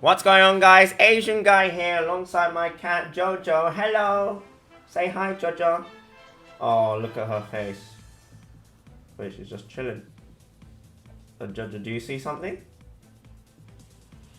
What's going on, guys? Asian guy here alongside my cat Jojo. Hello. Say hi, Jojo. Oh, look at her face. Wait, she's just chilling. Jojo, do you see something?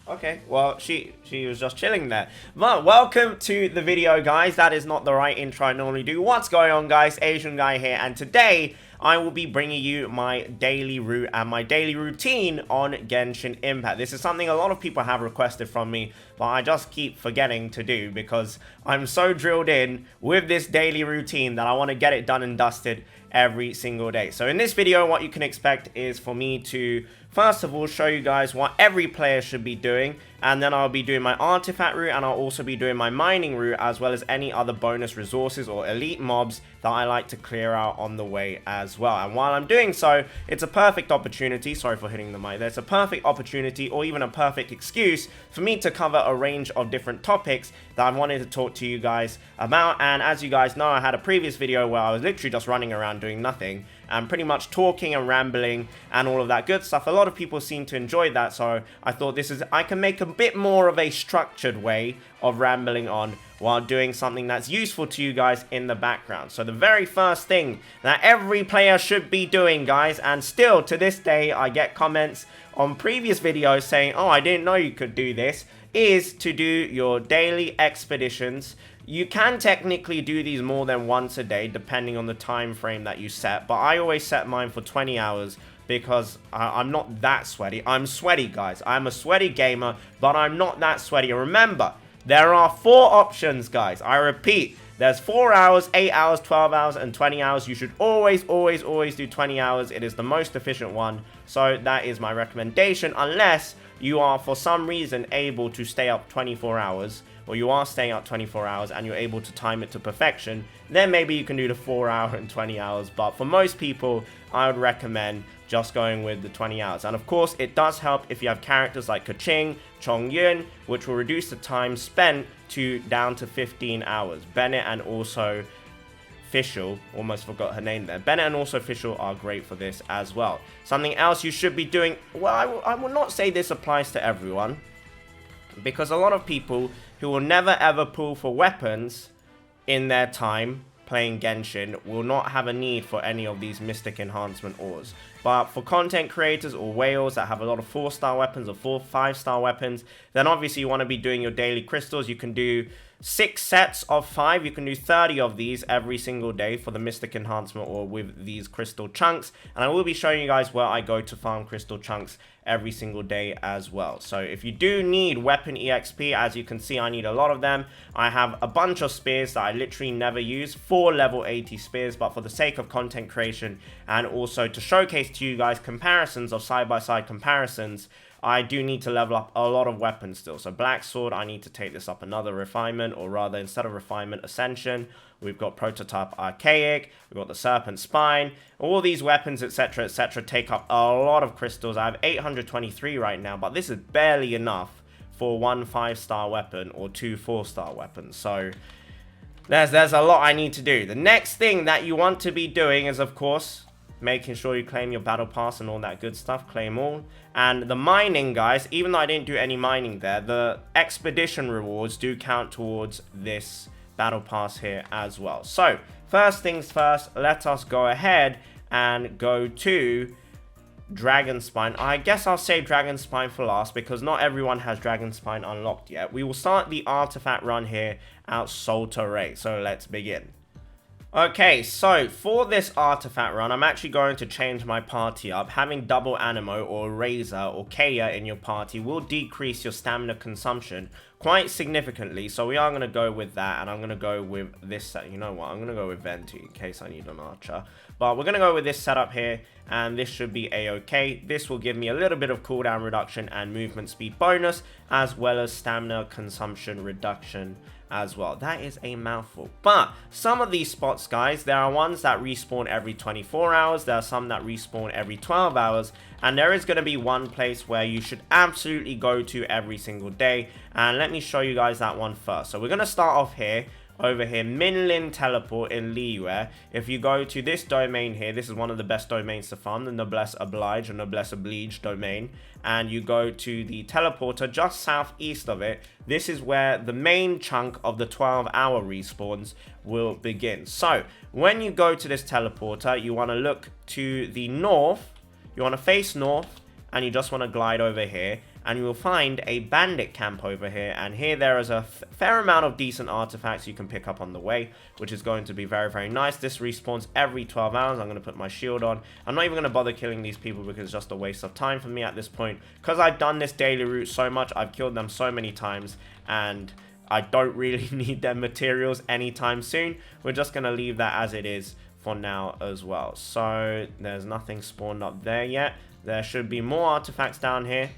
Okay, well, she was just chilling there. But welcome to the video, guys. That is not the right intro I normally do. What's going on, guys? Asian guy here, and today I will be bringing you my daily route and my daily routine on Genshin Impact. This is something a lot of people have requested from me, but I just keep forgetting to do because I'm so drilled in with this daily routine that I want to get it done and dusted every single day. So in this video, what you can expect is for me to first of all show you guys what every player should be doing, and then I'll be doing my artifact route, and I'll also be doing my mining route, as well as any other bonus resources or elite mobs that I like to clear out on the way as well. And while I'm doing so, it's a perfect opportunity, sorry for hitting the mic there, it's a perfect opportunity or even a perfect excuse for me to cover a range of different topics that I wanted to talk to you guys about. And as you guys know, I had a previous video where I was literally just running around doing nothing and pretty much talking and rambling and all of that good stuff. A lot of people seem to enjoy that, so I thought I can make a bit more of a structured way of rambling on while doing something that's useful to you guys in the background. So the very first thing that every player should be doing, guys, and still to this day I get comments on previous videos saying, oh, I didn't know you could do this, is to do your daily expeditions. You can technically do these more than once a day depending on the time frame that you set, but I always set mine for 20 hours because I'm not that sweaty. I'm sweaty, guys. I'm a sweaty gamer, but I'm not that sweaty. Remember, there are 4 options, guys. I repeat, there's 4 hours, 8 hours, 12 hours, and 20 hours. You should always do 20 hours. It is the most efficient one, so that is my recommendation, unless you are for some reason able to stay up 24 hours, or you are staying up 24 hours and you're able to time it to perfection, then maybe you can do the 4 hour and 20 hours. But for most people, I would recommend just going with the 20 hours. And of course, it does help if you have characters like Keqing, Chongyun, which will reduce the time spent down to 15 hours. Bennett and also Fischl, almost forgot her name there. Bennett and also Fischl are great for this as well. Something else you should be doing, well, I will not say this applies to everyone, because a lot of people who will never ever pull for weapons in their time playing Genshin will not have a need for any of these Mystic Enhancement ores. But for content creators or whales that have a lot of 4-star weapons or 5-star weapons, then obviously you want to be doing your daily crystals. You can do 6 sets of 5. You can do 30 of these every single day for the Mystic Enhancement or with these crystal chunks. And I will be showing you guys where I go to farm crystal chunks every single day as well. So if you do need weapon EXP, as you can see, I need a lot of them. I have a bunch of spears that I literally never use, 4 level 80 spears, but for the sake of content creation and also to showcase to you guys comparisons of side-by-side comparisons, I do need to level up a lot of weapons still. So Black Sword, I need to take this up another refinement, or rather, instead of refinement, Ascension. We've got Prototype Archaic, we've got the Serpent Spine. All these weapons, etc., take up a lot of crystals. I have 823 right now, but this is barely enough for 1 5-star weapon or 2 4-star weapons. So there's a lot I need to do. The next thing that you want to be doing is, of course, making sure you claim your battle pass and all that good stuff. Claim all. And the mining, guys, even though I didn't do any mining there, the expedition rewards do count towards this battle pass here as well. So first things first, let us go ahead and go to Dragon Spine. I guess I'll save Dragon Spine for last because not everyone has Dragon Spine unlocked yet. We will start the artifact run here at Solteray. So let's begin. Okay, so for this artifact run, I'm actually going to change my party up. Having double Animo or Razor or Kaya in your party will decrease your stamina consumption quite significantly. So we are going to go with that, and I'm going to go with this set. You know what? I'm going to go with Venti in case I need an archer. But we're going to go with this setup here, and this should be a-okay. This will give me a little bit of cooldown reduction and movement speed bonus, as well as stamina consumption reduction as well. That is a mouthful. But some of these spots, guys, there are ones that respawn every 24 hours. There are some that respawn every 12 hours. And there is going to be one place where you should absolutely go to every single day. And let me show you guys that one first. So we're going to start off here over here, Minlin Teleport in Liyue. If you go to this domain here, this is one of the best domains to farm, the Noblesse Oblige or Noblesse Oblige domain, and you go to the teleporter just southeast of it. This is where the main chunk of the 12-hour respawns will begin. So when you go to this teleporter, you want to look to the north, you want to face north, and you just want to glide over here, and you will find a bandit camp over here, and here there is a fair amount of decent artifacts you can pick up on the way, which is going to be very, very nice. This respawns every 12 hours. I'm going to put my shield on. I'm not even going to bother killing these people because it's just a waste of time for me at this point, because I've done this daily route so much. I've killed them so many times, and I don't really need their materials anytime soon. We're just going to leave that as it is for now as well. So there's nothing spawned up there yet. There should be more artifacts down here.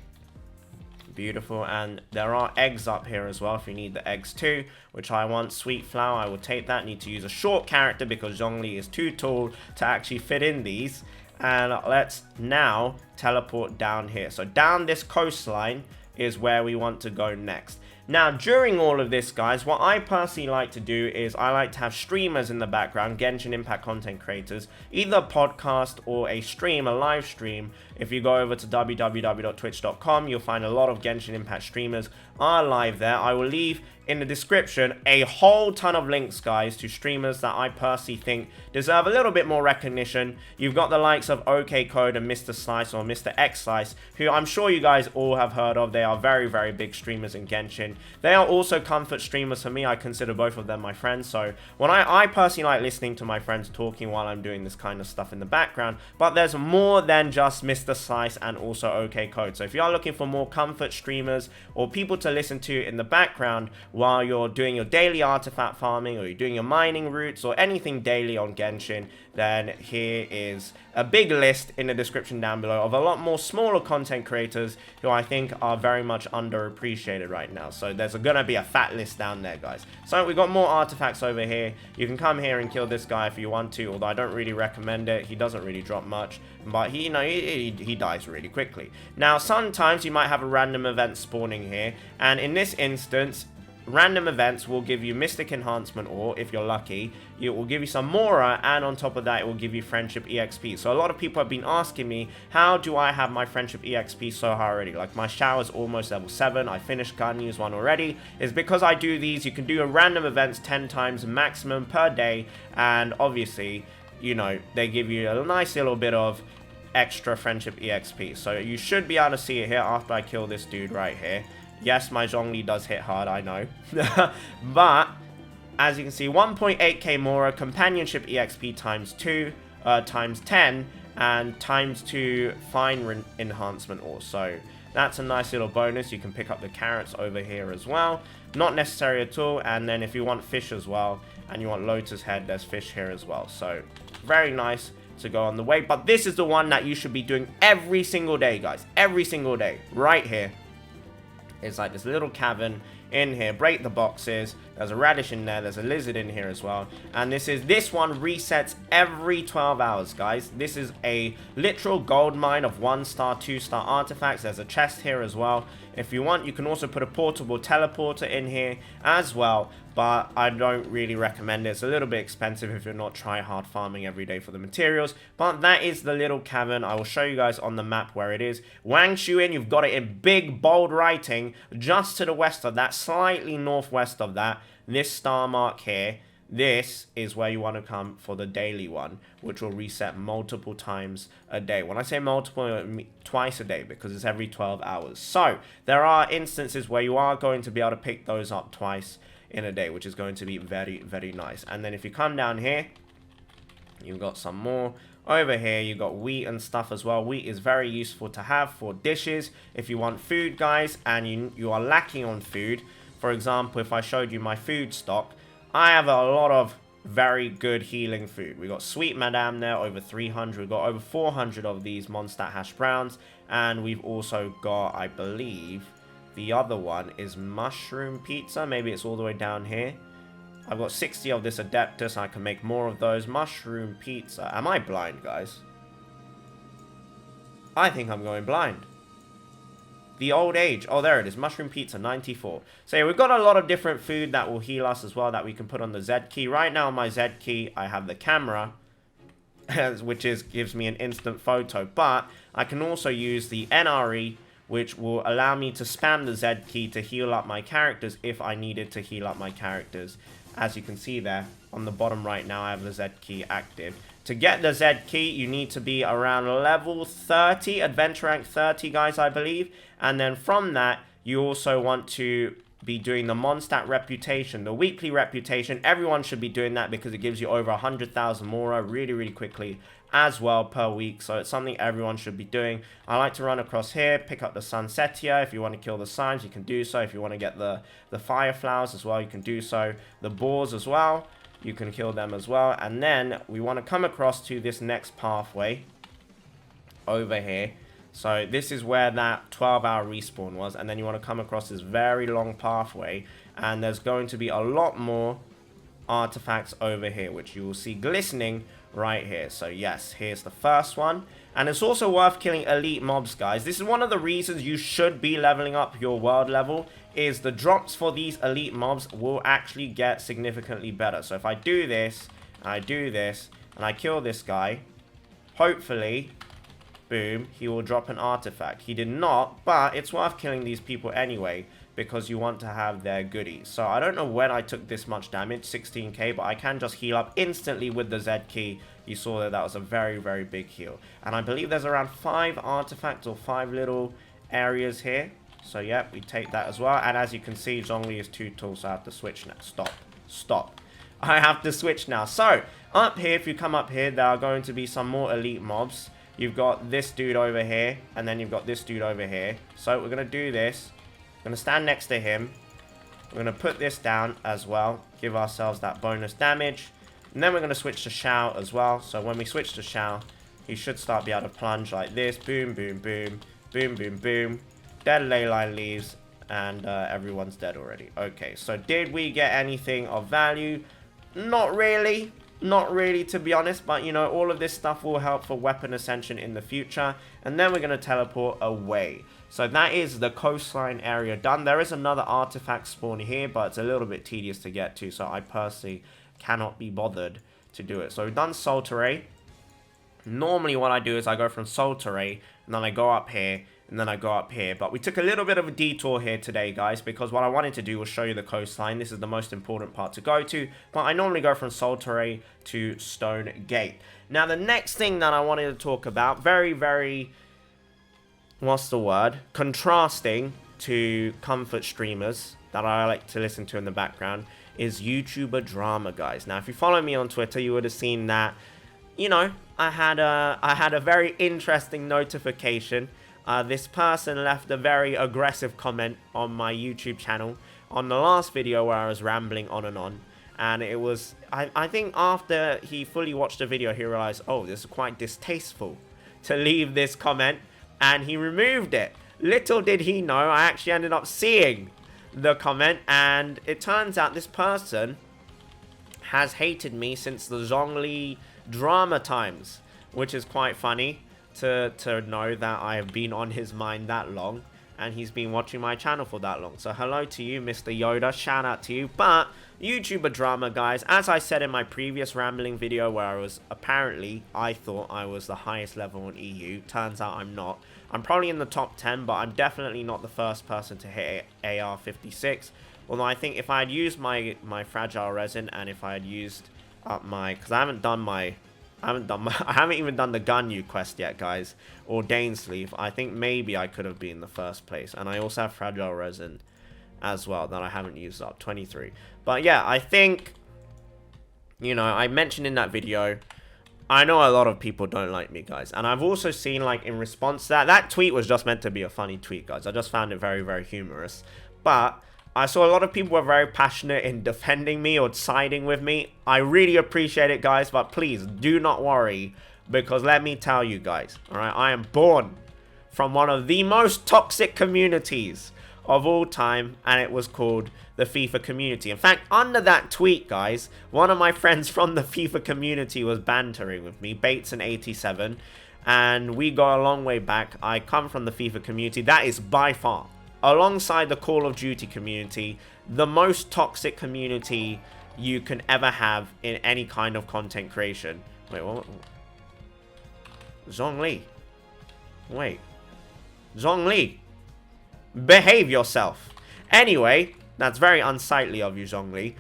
Beautiful, and there are eggs up here as well if you need the eggs too, which I want. Sweet flower, I will take that. Need to use a short character because Zhongli is too tall to actually fit in these. And let's now teleport down here. So down this coastline is where we want to go next. Now, during all of this, guys, what I personally like to do is I like to have streamers in the background, Genshin Impact content creators, either a podcast or a stream, a live stream. If you go over to www.twitch.com, you'll find a lot of Genshin Impact streamers are live there. I will leave in the description a whole ton of links, guys, to streamers that I personally think deserve a little bit more recognition. You've got the likes of OK Code and Mr. Slice or Mr. X Slice, who I'm sure you guys all have heard of. They are very, very big streamers in Genshin. They are also comfort streamers for me. I consider both of them my friends. So when I personally like listening to my friends talking while I'm doing this kind of stuff in the background. But there's more than just Mr. Slice and also OK Code. So if you are looking for more comfort streamers or people to listen to in the background while you're doing your daily artifact farming or you're doing your mining routes or anything daily on Genshin, then here is a big list in the description down below of a lot more smaller content creators who I think are very much underappreciated right now. So there's gonna be a fat list down there, guys. So we've got more artifacts over here. You can come here and kill this guy if you want to, although I don't really recommend it. He doesn't really drop much, but he, you know, he dies really quickly. Now, sometimes you might have a random event spawning here, and in this instance, random events will give you Mystic Enhancement Ore, if you're lucky. It will give you some Mora, and on top of that, it will give you Friendship EXP. So a lot of people have been asking me, how do I have my Friendship EXP so high already? Like, my shower's almost level 7. I finished Gun Use 1 already. It's because I do these. You can do a random events 10 times maximum per day, and obviously, you know, they give you a nice little bit of extra Friendship EXP. So you should be able to see it here after I kill this dude right here. Yes, my Zhongli does hit hard, I know. But, as you can see, 1.8k Mora, Companionship EXP times 2, times 10, and times 2 Fine Enhancement Ore. So, that's a nice little bonus. You can pick up the carrots over here as well. Not necessary at all. And then if you want fish as well, and you want Lotus Head, there's fish here as well. So, very nice to go on the way. But this is the one that you should be doing every single day, guys. Every single day. Right here. It's like this little cavern in here. Break the boxes. There's a radish in there. There's a lizard in here as well. And this one resets every 12 hours, guys. This is a literal gold mine of 1-star, 2-star artifacts. There's a chest here as well. If you want, you can also put a portable teleporter in here as well. But I don't really recommend it. It's a little bit expensive if you're not try-hard farming every day for the materials. But that is the little cavern. I will show you guys on the map where it is. Wangshuin, you've got it in big, bold writing just to the west of that, slightly northwest of that. This star mark here, this is where you want to come for the daily one, which will reset multiple times a day. When I say multiple, I mean twice a day because it's every 12 hours. So there are instances where you are going to be able to pick those up twice in a day, which is going to be very, very nice. And then if you come down here, you've got some more. Over here, you've got wheat and stuff as well. Wheat is very useful to have for dishes. If you want food, guys, and you are lacking on food, for example, if I showed you my food stock, I have a lot of very good healing food. We got Sweet Madame there, over 300. We've got over 400 of these Mondstadt hash browns. And we've also got, I believe, the other one is Mushroom Pizza. Maybe it's all the way down here. I've got 60 of this Adeptus. I can make more of those. Mushroom Pizza. Am I blind, guys? I think I'm going blind. the old age. Oh, there it is. Mushroom pizza, 94. So yeah, we've got a lot of different food that will heal us as well that we can put on the Z key. Right now on my Z key, I have the camera, which gives me an instant photo. But I can also use the NRE, which will allow me to spam the Z key to heal up my characters if I needed to heal up my characters. As you can see there, on the bottom right now, I have the Z key active. To get the Z key, you need to be around level 30, adventure rank 30, guys, I believe. And then from that, you also want to be doing the Mondstadt reputation, the weekly reputation. Everyone should be doing that because it gives you over 100,000 Mora really, really quickly as well per week. So it's something everyone should be doing. I like to run across here, pick up the Sunsetia. If you want to kill the signs, you can do so. If you want to get the fire flowers as well, you can do so. The boars as well, you can kill them as well. And then we want to come across to this next pathway over here. So this is where that 12-hour respawn was, and then you want to come across this very long pathway, and there's going to be a lot more artifacts over here, which you will see glistening right here. So yes, here's the first one, and it's also worth killing elite mobs, guys. This is one of the reasons you should be leveling up your world level, is the drops for these elite mobs will actually get significantly better. So if I do this, and I do this, and I kill this guy, hopefully, boom, he will drop an artifact. He did not, but it's worth killing these people anyway, because you want to have their goodies. So I don't know when I took this much damage, 16k, but I can just heal up instantly with the Z key. You saw that was a very, very big heal. And I believe there's around 5 artifacts or 5 little areas here. So yeah, we take that as well. And as you can see, Zhongli is too tall, so I have to switch now. Stop. I have to switch now. So up here, if you come up here, there are going to be some more elite mobs. You've got this dude over here, and then you've got this dude over here. So we're going to do this. We're going to stand next to him. We're going to put this down as well. Give ourselves that bonus damage. And then we're going to switch to Shao as well. So when we switch to Shao, he should start be able to plunge like this. Boom, boom, boom. Boom, boom, boom. Dead ley line leaves. And everyone's dead already. Okay, so did we get anything of value? Not really. Not really, to be honest, but you know, all of this stuff will help for weapon ascension in the future. And then we're going to teleport away. So that is the coastline area done. There is another artifact spawn here, but it's a little bit tedious to get to, so I personally cannot be bothered to do it. So we've done Solteray. Normally what I do is I go from Solteray, and then I go up here, and then I go up here. But we took a little bit of a detour here today, guys, because what I wanted to do was show you the coastline. This is the most important part to go to, but I normally go from Solteray to Stone Gate. Now, the next thing that I wanted to talk about, very, very, what's the word? Contrasting to comfort streamers that I like to listen to in the background, is YouTuber drama, guys. Now, if you follow me on Twitter, you would have seen that, you know, I had a very interesting notification. This person left a very aggressive comment on my YouTube channel on the last video where I was rambling on and on. And it was, I think after he fully watched the video, he realized, oh, this is quite distasteful to leave this comment. And he removed it. Little did he know, I actually ended up seeing the comment. And it turns out this person has hated me since the Zhongli drama times, which is quite funny. To know that I have been on his mind that long, and he's been watching my channel for that long. So hello to you, Mr. Yoda, shout out to you. But YouTuber drama, guys, as I said in my previous rambling video where I was apparently, I thought I was the highest level in EU, turns out I'm not. I'm probably in the top 10, but I'm definitely not the first person to hit AR56. Although I think if I had used my fragile resin, and if I had used up my, because I haven't even done the Gunyu quest yet, guys, or Dainsleaf. I think maybe I could have been the first place. And I also have fragile resin as well that I haven't used up, 23. But yeah, I think, you know, I mentioned in that video, I know a lot of people don't like me, guys. And I've also seen, like, in response to that tweet was just meant to be a funny tweet, guys. I just found it very, very humorous. But I saw a lot of people were very passionate in defending me or siding with me. I really appreciate it, guys, but please do not worry, because let me tell you guys, all right, I am born from one of the most toxic communities of all time, and it was called the FIFA community. In fact, under that tweet, guys, one of my friends from the FIFA community was bantering with me, Bateson87, and we go a long way back. I come from the FIFA community. That is by far, alongside the Call of Duty community, the most toxic community you can ever have in any kind of content creation. Wait, what? Zhongli. Wait. Zhongli. Behave yourself. Anyway, that's very unsightly of you, Zhongli.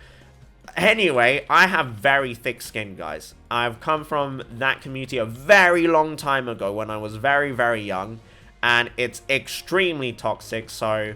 Anyway, I have very thick skin, guys. I've come from that community a very long time ago when I was very, very young. And it's extremely toxic, so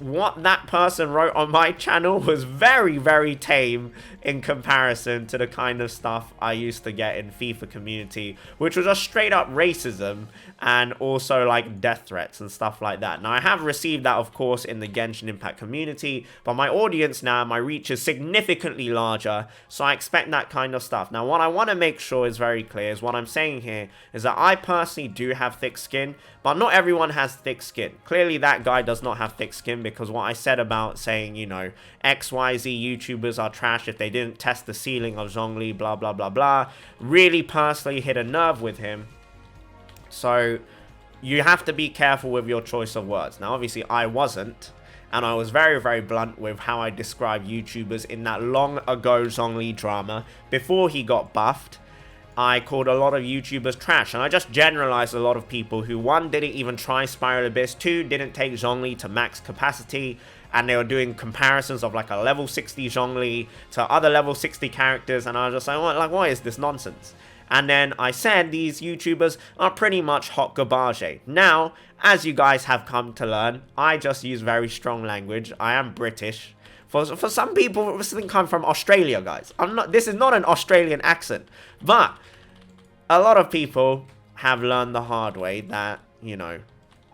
what that person wrote on my channel was very, very tame in comparison to the kind of stuff I used to get in FIFA community, which was just straight up racism and also like death threats and stuff like that. Now, I have received that, of course, in the Genshin Impact community, but my audience now, my reach is significantly larger, so I expect that kind of stuff. Now, what I want to make sure is very clear is what I'm saying here is that I personally do have thick skin, but not everyone has thick skin. Clearly, that guy does not have thick skin, because what I said about saying, you know, XYZ YouTubers are trash if they didn't test the ceiling of Zhongli, blah, blah, blah, blah, really personally hit a nerve with him. So, you have to be careful with your choice of words. Now, obviously, I wasn't, and I was very, very blunt with how I described YouTubers in that long ago Zhongli drama before he got buffed. I called a lot of YouTubers trash, and I just generalized a lot of people who, one, didn't even try Spiral Abyss, two, didn't take Zhongli to max capacity, and they were doing comparisons of like a level 60 Zhongli to other level 60 characters, and I was just like, what is this nonsense? And then I said these YouTubers are pretty much hot garbage. Now, as you guys have come to learn, I just use very strong language. I am British. For some people, this thing come from Australia, guys. This is not an Australian accent. But a lot of people have learned the hard way that, you know,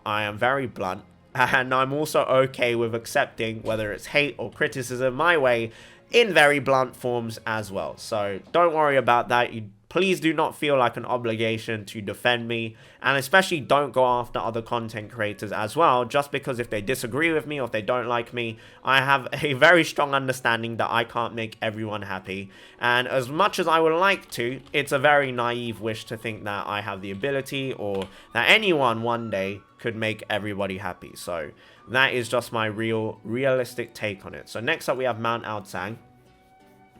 I am very blunt. And I'm also okay with accepting whether it's hate or criticism my way in very blunt forms as well. So don't worry about that. Please do not feel like an obligation to defend me, and especially don't go after other content creators as well, just because if they disagree with me or if they don't like me, I have a very strong understanding that I can't make everyone happy, and as much as I would like to, it's a very naive wish to think that I have the ability or that anyone one day could make everybody happy. So that is just my realistic take on it. So next up we have Mount Aotsang.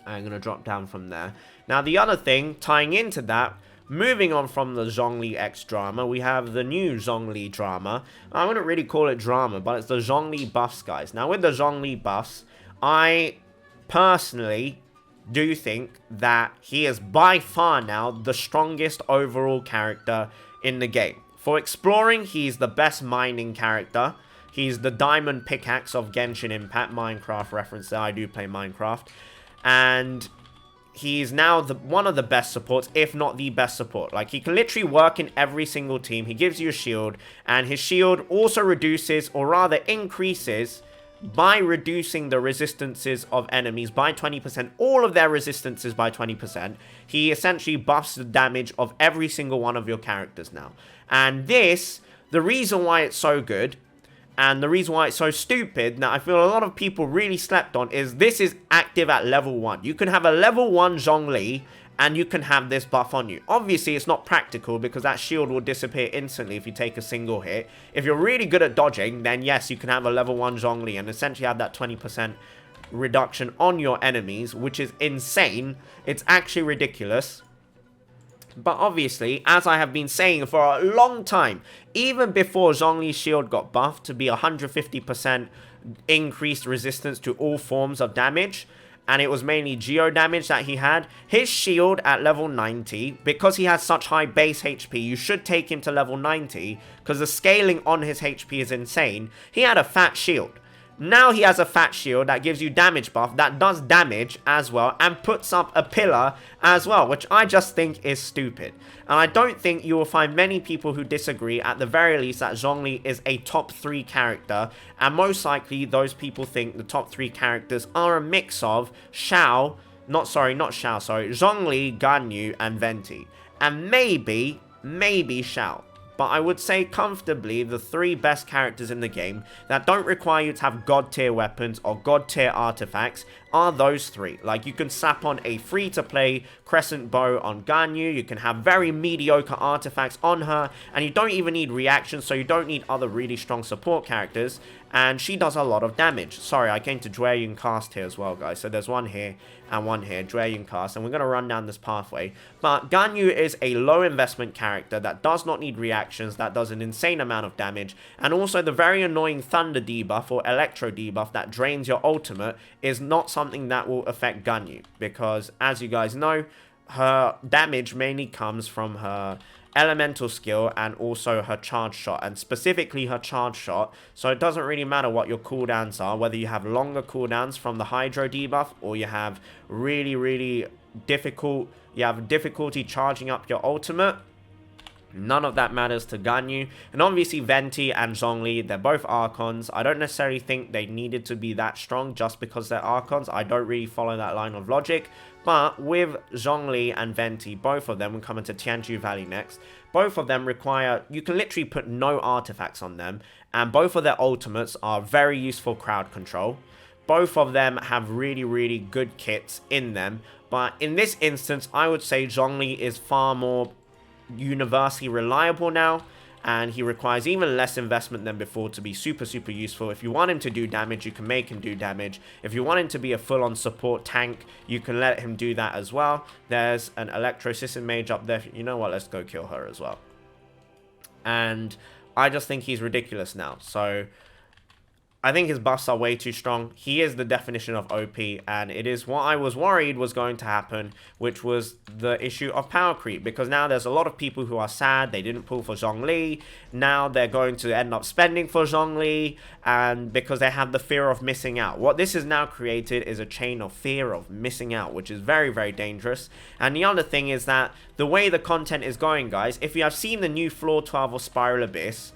I'm going to drop down from there. Now, the other thing, tying into that, moving on from the Zhongli X drama, we have the new Zhongli drama. I wouldn't really call it drama, but it's the Zhongli buffs, guys. Now, with the Zhongli buffs, I personally do think that he is by far now the strongest overall character in the game. For exploring, he's the best mining character. He's the diamond pickaxe of Genshin Impact, Minecraft reference there. I do play Minecraft. And he's now one of the best supports, if not the best support. Like, he can literally work in every single team. He gives you a shield, and his shield also reduces, or rather increases, by reducing the resistances of enemies by 20%, all of their resistances by 20%. He essentially buffs the damage of every single one of your characters now. And this, the reason why it's so good, and the reason why it's so stupid, that I feel a lot of people really slept on, is this is active at level 1. You can have a level 1 Zhongli, and you can have this buff on you. Obviously, it's not practical, because that shield will disappear instantly if you take a single hit. If you're really good at dodging, then yes, you can have a level 1 Zhongli, and essentially have that 20% reduction on your enemies, which is insane. It's actually ridiculous. But obviously, as I have been saying for a long time, even before Zhongli's shield got buffed to be 150% increased resistance to all forms of damage, and it was mainly geo damage that he had, his shield at level 90, because he has such high base HP, you should take him to level 90, because the scaling on his HP is insane. He had a fat shield. Now he has a fat shield that gives you damage buff, that does damage as well, and puts up a pillar as well, which I just think is stupid. And I don't think you will find many people who disagree, at the very least, that Zhongli is a top 3 character, and most likely those people think the top 3 characters are a mix of Zhongli, Ganyu, and Venti. And maybe Xiao. But I would say comfortably the 3 best characters in the game that don't require you to have god tier weapons or god tier artifacts are those three. Like, you can slap on a free-to-play Crescent Bow on Ganyu, you can have very mediocre artifacts on her, and you don't even need reactions, so you don't need other really strong support characters, and she does a lot of damage. Sorry, I came to Jueyun Cast here as well, guys, so there's one here and one here, Jueyun Cast, and we're going to run down this pathway. But Ganyu is a low investment character that does not need reactions, that does an insane amount of damage, and also the very annoying Thunder debuff or Electro debuff that drains your ultimate is not something that will affect Ganyu, because as you guys know, her damage mainly comes from her elemental skill and also her charge shot, and specifically her charge shot. So it doesn't really matter what your cooldowns are, whether you have longer cooldowns from the Hydro debuff or you have really difficulty charging up your ultimate. None of that matters to Ganyu. And obviously Venti and Zhongli, they're both Archons. I don't necessarily think they needed to be that strong just because they're Archons. I don't really follow that line of logic. But with Zhongli and Venti, both of them, will come into Tianju Valley next, both of them require, you can literally put no artifacts on them, and both of their ultimates are very useful crowd control. Both of them have really good kits in them, but in this instance, I would say Zhongli is far more universally reliable now, and he requires even less investment than before to be super useful. If you want him to do damage, you can make him do damage. If you want him to be a full-on support tank, you can let him do that as well. There's an Electro System Mage up there. You know what, let's go kill her as well. And I just think he's ridiculous now, so I think his buffs are way too strong. He is the definition of OP, and it is what I was worried was going to happen, which was the issue of power creep, because now there's a lot of people who are sad they didn't pull for Zhongli. Now they're going to end up spending for Zhongli, and because they have the fear of missing out. What this has now created is a chain of fear of missing out, which is very dangerous. And the other thing is that the way the content is going, guys, if you have seen the new Floor 12 of Spiral Abyss,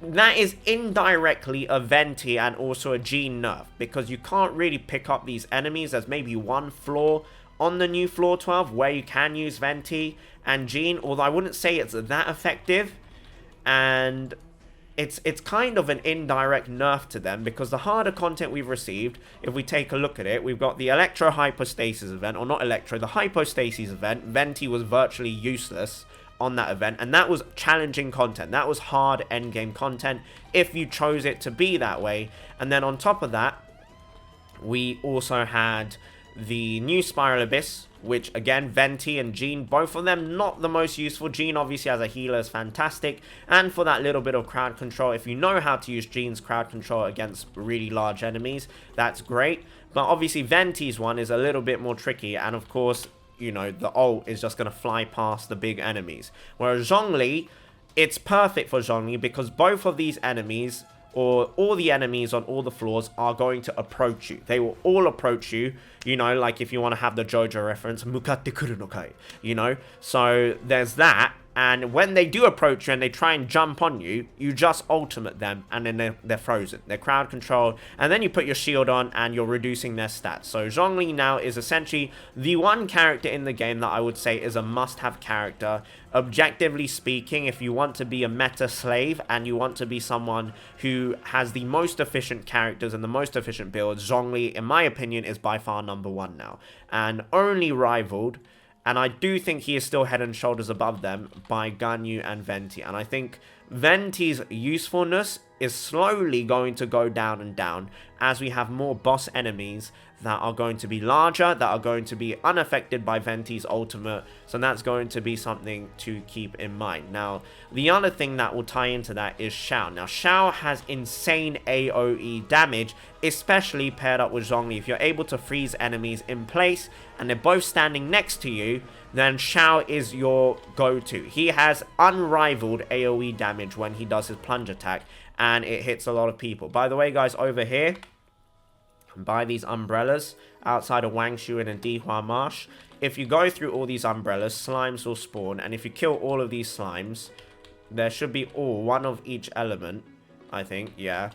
that is indirectly a Venti and also a Jean nerf, because you can't really pick up these enemies. There's maybe one floor on the new Floor 12 where you can use Venti and Jean, although I wouldn't say it's that effective, and it's kind of an indirect nerf to them, because the harder content we've received, if we take a look at it, we've got the Electro Hypostasis event, or not Electro, the Hypostasis event. Venti was virtually useless on that event, and that was challenging content. That was hard endgame content if you chose it to be that way. And then on top of that, we also had the new Spiral Abyss, which again, Venti and Jean, both of them not the most useful. Jean obviously as a healer is fantastic, and for that little bit of crowd control, if you know how to use Jean's crowd control against really large enemies, that's great. But obviously Venti's one is a little bit more tricky, and of course, you know, the ult is just going to fly past the big enemies. Whereas Zhongli, it's perfect for Zhongli because both of these enemies, or all the enemies on all the floors, are going to approach you. They will all approach you, you know, like if you want to have the JoJo reference, mukatte kuru no kai, you know. So there's that. And when they do approach you and they try and jump on you, you just ultimate them, and then they're frozen. They're crowd controlled, and then you put your shield on and you're reducing their stats. So Zhongli now is essentially the one character in the game that I would say is a must-have character. Objectively speaking, if you want to be a meta slave and you want to be someone who has the most efficient characters and the most efficient builds, Zhongli, in my opinion, is by far #1 now. And only rivaled, and I do think he is still head and shoulders above them, by Ganyu and Venti. And I think Venti's usefulness is slowly going to go down and down as we have more boss enemies that are going to be larger, that are going to be unaffected by Venti's ultimate. So that's going to be something to keep in mind. Now, the other thing that will tie into that is Xiao. Now, Xiao has insane AoE damage, especially paired up with Zhongli. If you're able to freeze enemies in place and they're both standing next to you, then Xiao is your go-to. He has unrivaled AoE damage when he does his plunge attack, and it hits a lot of people. By the way, guys, over here, by these umbrellas outside of Wangshu and Dihua Marsh, if you go through all these umbrellas, slimes will spawn, and if you kill all of these slimes, there should be one of each element, I think, yeah.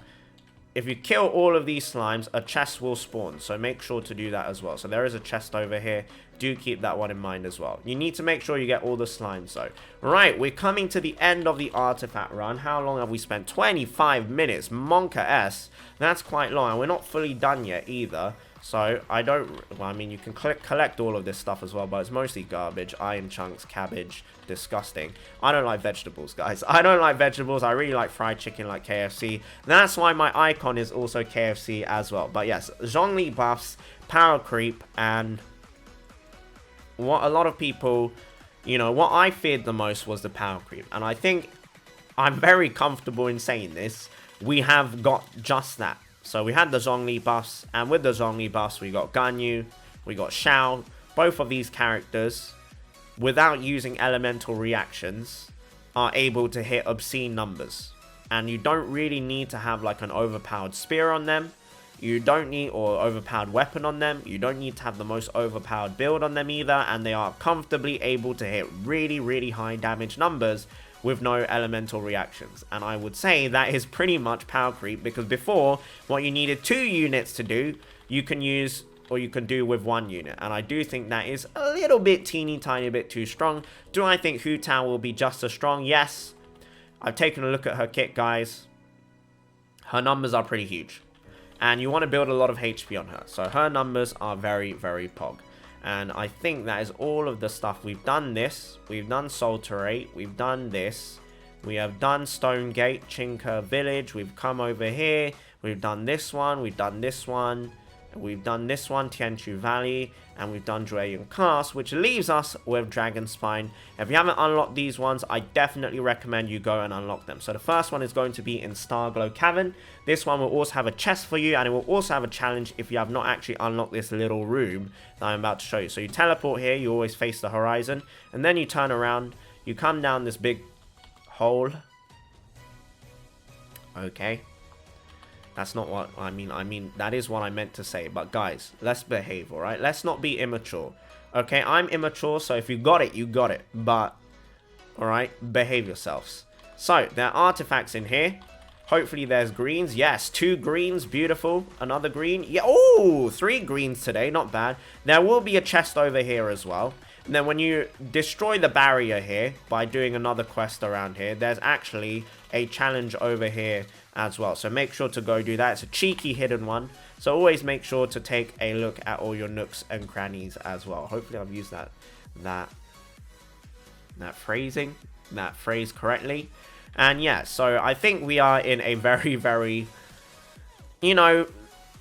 If you kill all of these slimes, a chest will spawn, so make sure to do that as well. So there is a chest over here. Do keep that one in mind as well. You need to make sure you get all the slimes, though. Right, we're coming to the end of the artifact run. How long have we spent? 25 minutes. Monka S. That's quite long, and we're not fully done yet either. So, I don't... Well, I mean, you can collect all of this stuff as well, but it's mostly garbage. Iron chunks, cabbage, disgusting. I don't like vegetables, guys. I don't like vegetables. I really like fried chicken like KFC. That's why my icon is also KFC as well. But yes, Zhongli buffs, power creep, and what a lot of people... You know, what I feared the most was the power creep. And I think I'm very comfortable in saying this. We have got just that. So we had the Zhongli buffs, and with the Zhongli buffs, we got Ganyu, we got Xiao. Both of these characters, without using elemental reactions, are able to hit obscene numbers. And you don't really need to have like an overpowered spear on them. You don't need, or overpowered weapon on them. You don't need to have the most overpowered build on them either. And they are comfortably able to hit really, really high damage numbers with no elemental reactions. And I would say that is pretty much power creep, because before, what you needed 2 units to do, you can use, or you can do with 1 unit. And I do think that is a little bit teeny tiny bit too strong. Do I think Hu Tao will be just as strong? Yes. I've taken a look at her kit, guys. Her numbers are pretty huge. And you want to build a lot of HP on her. So her numbers are very, very pog. And I think that is all of the stuff. We've done this. We've done Solterate. We've done this. We have done Stonegate, Chinka Village. We've come over here. We've done this one. We've done this one. We've done this one, Tianchu Valley. And we've done Jueyun Cast, which leaves us with Dragon Spine. If you haven't unlocked these ones, I definitely recommend you go and unlock them. So the first one is going to be in Starglow Cavern. This one will also have a chest for you, and it will also have a challenge if you have not actually unlocked this little room that I'm about to show you. So you teleport here, you always face the horizon, and then you turn around, you come down this big hole. Okay. That's not what I mean. I mean, that is what I meant to say. But guys, let's behave, alright? Let's not be immature. Okay, I'm immature, so if you got it, you got it. But, alright, behave yourselves. So, there are artifacts in here. Hopefully there's greens. Yes, 2 greens. Beautiful. Another green. Yeah, oh, 3 greens today. Not bad. There will be a chest over here as well. And then when you destroy the barrier here by doing another quest around here, there's actually a challenge over here as well. So make sure to go do that. It's a cheeky hidden one. So always make sure to take a look at all your nooks and crannies as well. Hopefully I've used that phrase correctly. And yeah, so I think we are in a very, very, you know,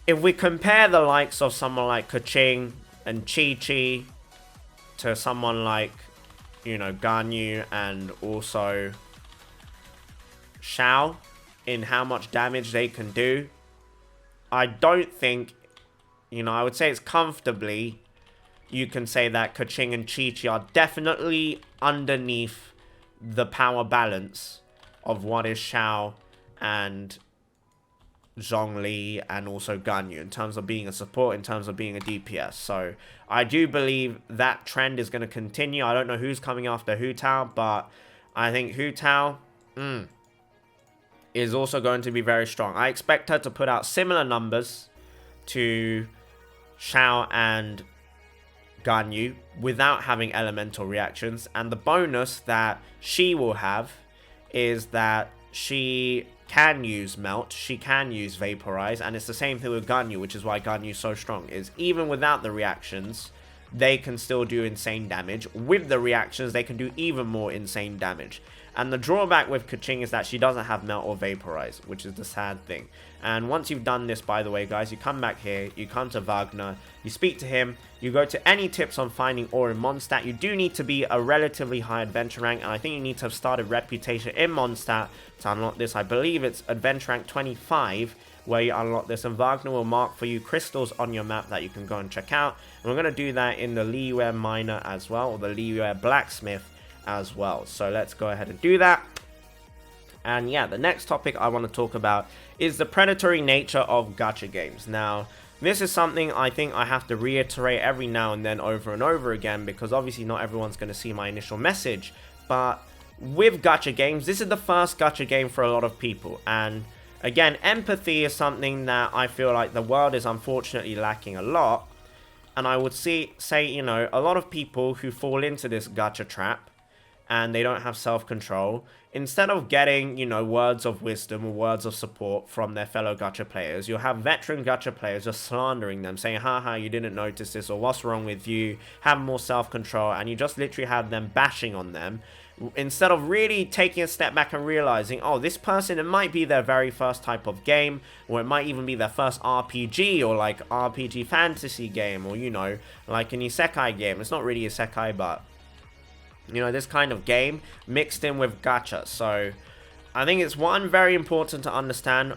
if we compare the likes of someone like Keqing and Chi-Chi to someone like, you know, Ganyu and also Xiao in how much damage they can do, I don't think, you know, I would say it's comfortably, you can say that Keqing and Chi-Chi are definitely underneath the power balance of what is Xiao and Zhongli and also Ganyu in terms of being a support, in terms of being a DPS. So I do believe that trend is going to continue. I don't know who's coming after Hu Tao, but I think Hu Tao is also going to be very strong. I expect her to put out similar numbers to Xiao and Ganyu without having elemental reactions. And the bonus that she will have is that she can use Melt, she can use Vaporize, and it's the same thing with Ganyu, which is why Ganyu is so strong, is even without the reactions, they can still do insane damage. With the reactions, they can do even more insane damage. And the drawback with Keqing is that she doesn't have Melt or Vaporize, which is the sad thing. And once you've done this, by the way, guys, you come back here, you come to Wagner, you speak to him, you go to any tips on finding ore in Mondstadt. You do need to be a relatively high adventure rank, and I think you need to have started Reputation in Mondstadt to unlock this. I believe it's adventure rank 25 where you unlock this, and Wagner will mark for you crystals on your map that you can go and check out. And we're going to do that in the Liyue Miner as well, or the Liyue Blacksmith as well. So let's go ahead and do that. And yeah, the next topic I want to talk about is the predatory nature of gacha games. Now, this is something I think I have to reiterate every now and then over and over again, because obviously not everyone's going to see my initial message. But with gacha games, this is the first gacha game for a lot of people. And again, empathy is something that I feel like the world is unfortunately lacking a lot. And I would say, you know, a lot of people who fall into this gacha trap and they don't have self-control, instead of getting, you know, words of wisdom or words of support from their fellow gacha players, you'll have veteran gacha players just slandering them, saying, haha, you didn't notice this, or what's wrong with you, have more self-control, and you just literally have them bashing on them, instead of really taking a step back and realizing, oh, this person, it might be their very first type of game, or it might even be their first RPG, or like RPG fantasy game, or, you know, like an isekai game. It's not really isekai, but, you know, this kind of game mixed in with gacha. So I think it's very important to understand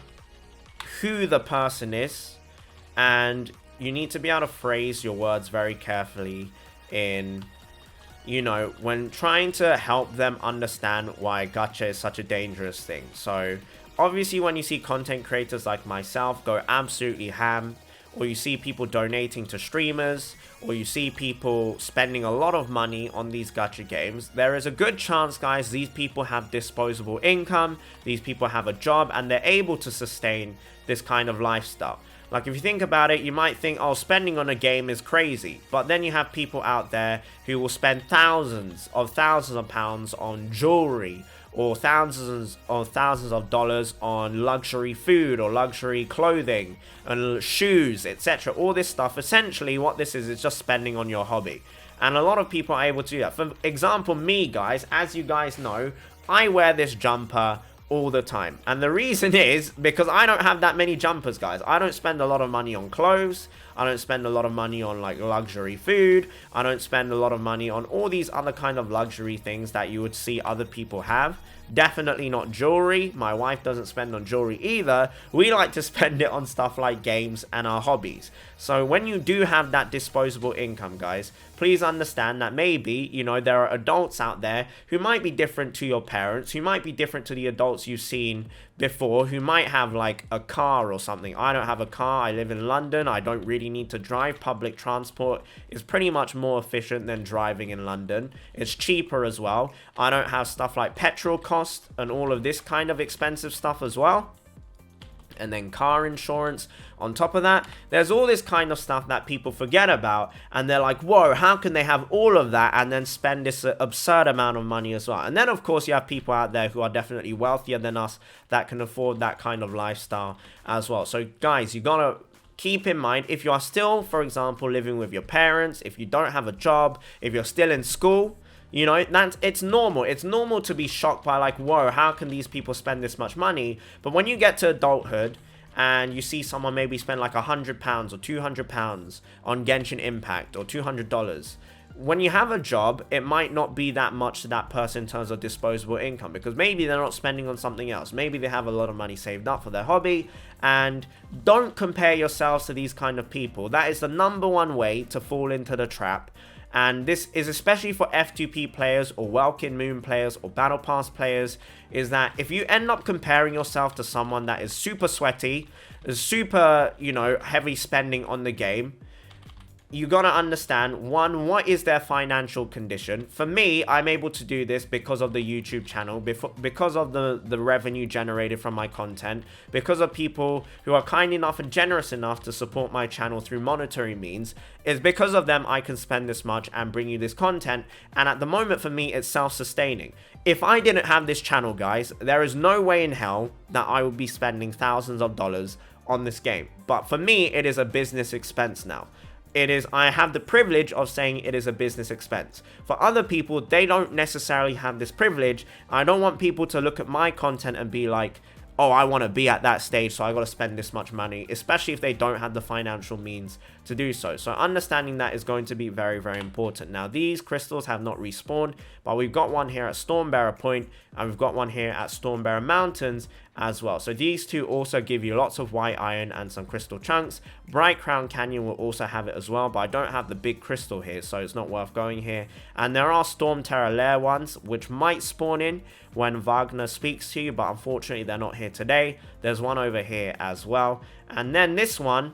who the person is, and you need to be able to phrase your words very carefully in, you know, when trying to help them understand why gacha is such a dangerous thing. So obviously when you see content creators like myself go absolutely ham, or you see people donating to streamers, or you see people spending a lot of money on these gacha games, there is a good chance, guys, these people have disposable income, these people have a job, and they're able to sustain this kind of lifestyle. Like, if you think about it, you might think, oh, spending on a game is crazy. But then you have people out there who will spend thousands of pounds on jewelry, or thousands of dollars on luxury food or luxury clothing and shoes, etc. All this stuff, essentially what this is just spending on your hobby. And a lot of people are able to do that. For example, me, guys, as you guys know, I wear this jumper all the time, and the reason is because I don't have that many jumpers, guys. I don't spend a lot of money on clothes, I don't spend a lot of money on like luxury food, I don't spend a lot of money on all these other kind of luxury things that you would see other people have. Definitely not jewelry. My wife doesn't spend on jewelry either. We like to spend it on stuff like games and our hobbies. So when you do have that disposable income, guys, please understand that maybe, you know, there are adults out there who might be different to your parents, who might be different to the adults you've seen before, who might have like a car or something. I don't have a car. I live in London. I don't really need to drive. Public transport is pretty much more efficient than driving in London. It's cheaper as well. I don't have stuff like petrol cost and all of this kind of expensive stuff as well. And then car insurance on top of that. There's all this kind of stuff that people forget about, and they're like, whoa, how can they have all of that and then spend this absurd amount of money as well? And then of course you have people out there who are definitely wealthier than us that can afford that kind of lifestyle as well. So guys, you gotta keep in mind, if you are still, for example, living with your parents, if you don't have a job, if you're still in school, you know, it's normal. It's normal to be shocked by like, whoa, how can these people spend this much money? But when you get to adulthood and you see someone maybe spend like £100 or £200 on Genshin Impact, or $200, when you have a job, it might not be that much to that person in terms of disposable income, because maybe they're not spending on something else. Maybe they have a lot of money saved up for their hobby. And don't compare yourselves to these kind of people. That is the #1 way to fall into the trap. And this is especially for F2P players or Welkin Moon players or Battle Pass players, is that if you end up comparing yourself to someone that is super sweaty, is super, you know, heavy spending on the game, you gotta understand, one, what is their financial condition? For me, I'm able to do this because of the YouTube channel, because of the revenue generated from my content, because of people who are kind enough and generous enough to support my channel through monetary means. It's because of them I can spend this much and bring you this content, and at the moment for me, it's self-sustaining. If I didn't have this channel, guys, there is no way in hell that I would be spending thousands of dollars on this game. But for me, it is a business expense now. I have the privilege of saying it is a business expense. For other people, they don't necessarily have this privilege. I don't want people to look at my content and be like, oh, I want to be at that stage, so I got to spend this much money, especially if they don't have the financial means to do so. So understanding that is going to be very, very important. Now, these crystals have not respawned, but we've got one here at Stormbearer Point, and we've got one here at Stormbearer Mountains as well. So these two also give you lots of white iron and some crystal chunks. Bright Crown Canyon will also have it as well, but I don't have the big crystal here, so it's not worth going here. And there are Storm Terror Lair ones, which might spawn in when Wagner speaks to you, but unfortunately they're not here today. There's one over here as well. And then this one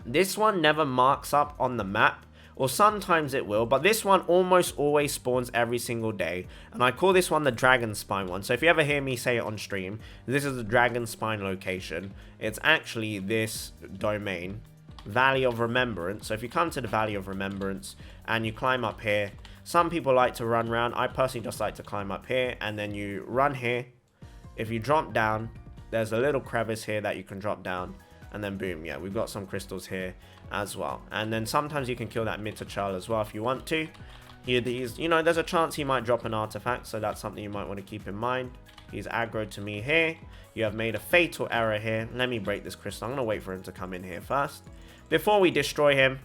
never marks up on the map, or sometimes it will, but this one almost always spawns every single day, and I call this one the Dragon Spine one. So if you ever hear me say it on stream, this is the Dragon Spine location. It's actually this domain, Valley of Remembrance. So if you come to the Valley of Remembrance and you climb up here, Some people like to run around. I personally just like to climb up here, and then you run here. If you drop down, there's a little crevice here that you can drop down, and then boom, yeah, we've got some crystals here as well. And then sometimes you can kill that Mitachal as well if you want to. You know, there's a chance he might drop an artifact, so that's something you might want to keep in mind. He's aggroed to me here. You have made a fatal error here. Let me break this crystal. I'm going to wait for him to come in here first. Before we destroy him,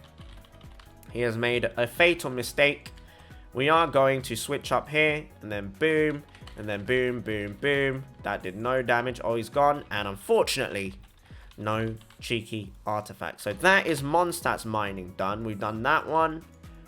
he has made a fatal mistake. We are going to switch up here, and then boom, and then boom, boom, boom. That did no damage. Oh, he's gone. And unfortunately, no cheeky artifact. So that is Mondstadt's mining done. We've done that one.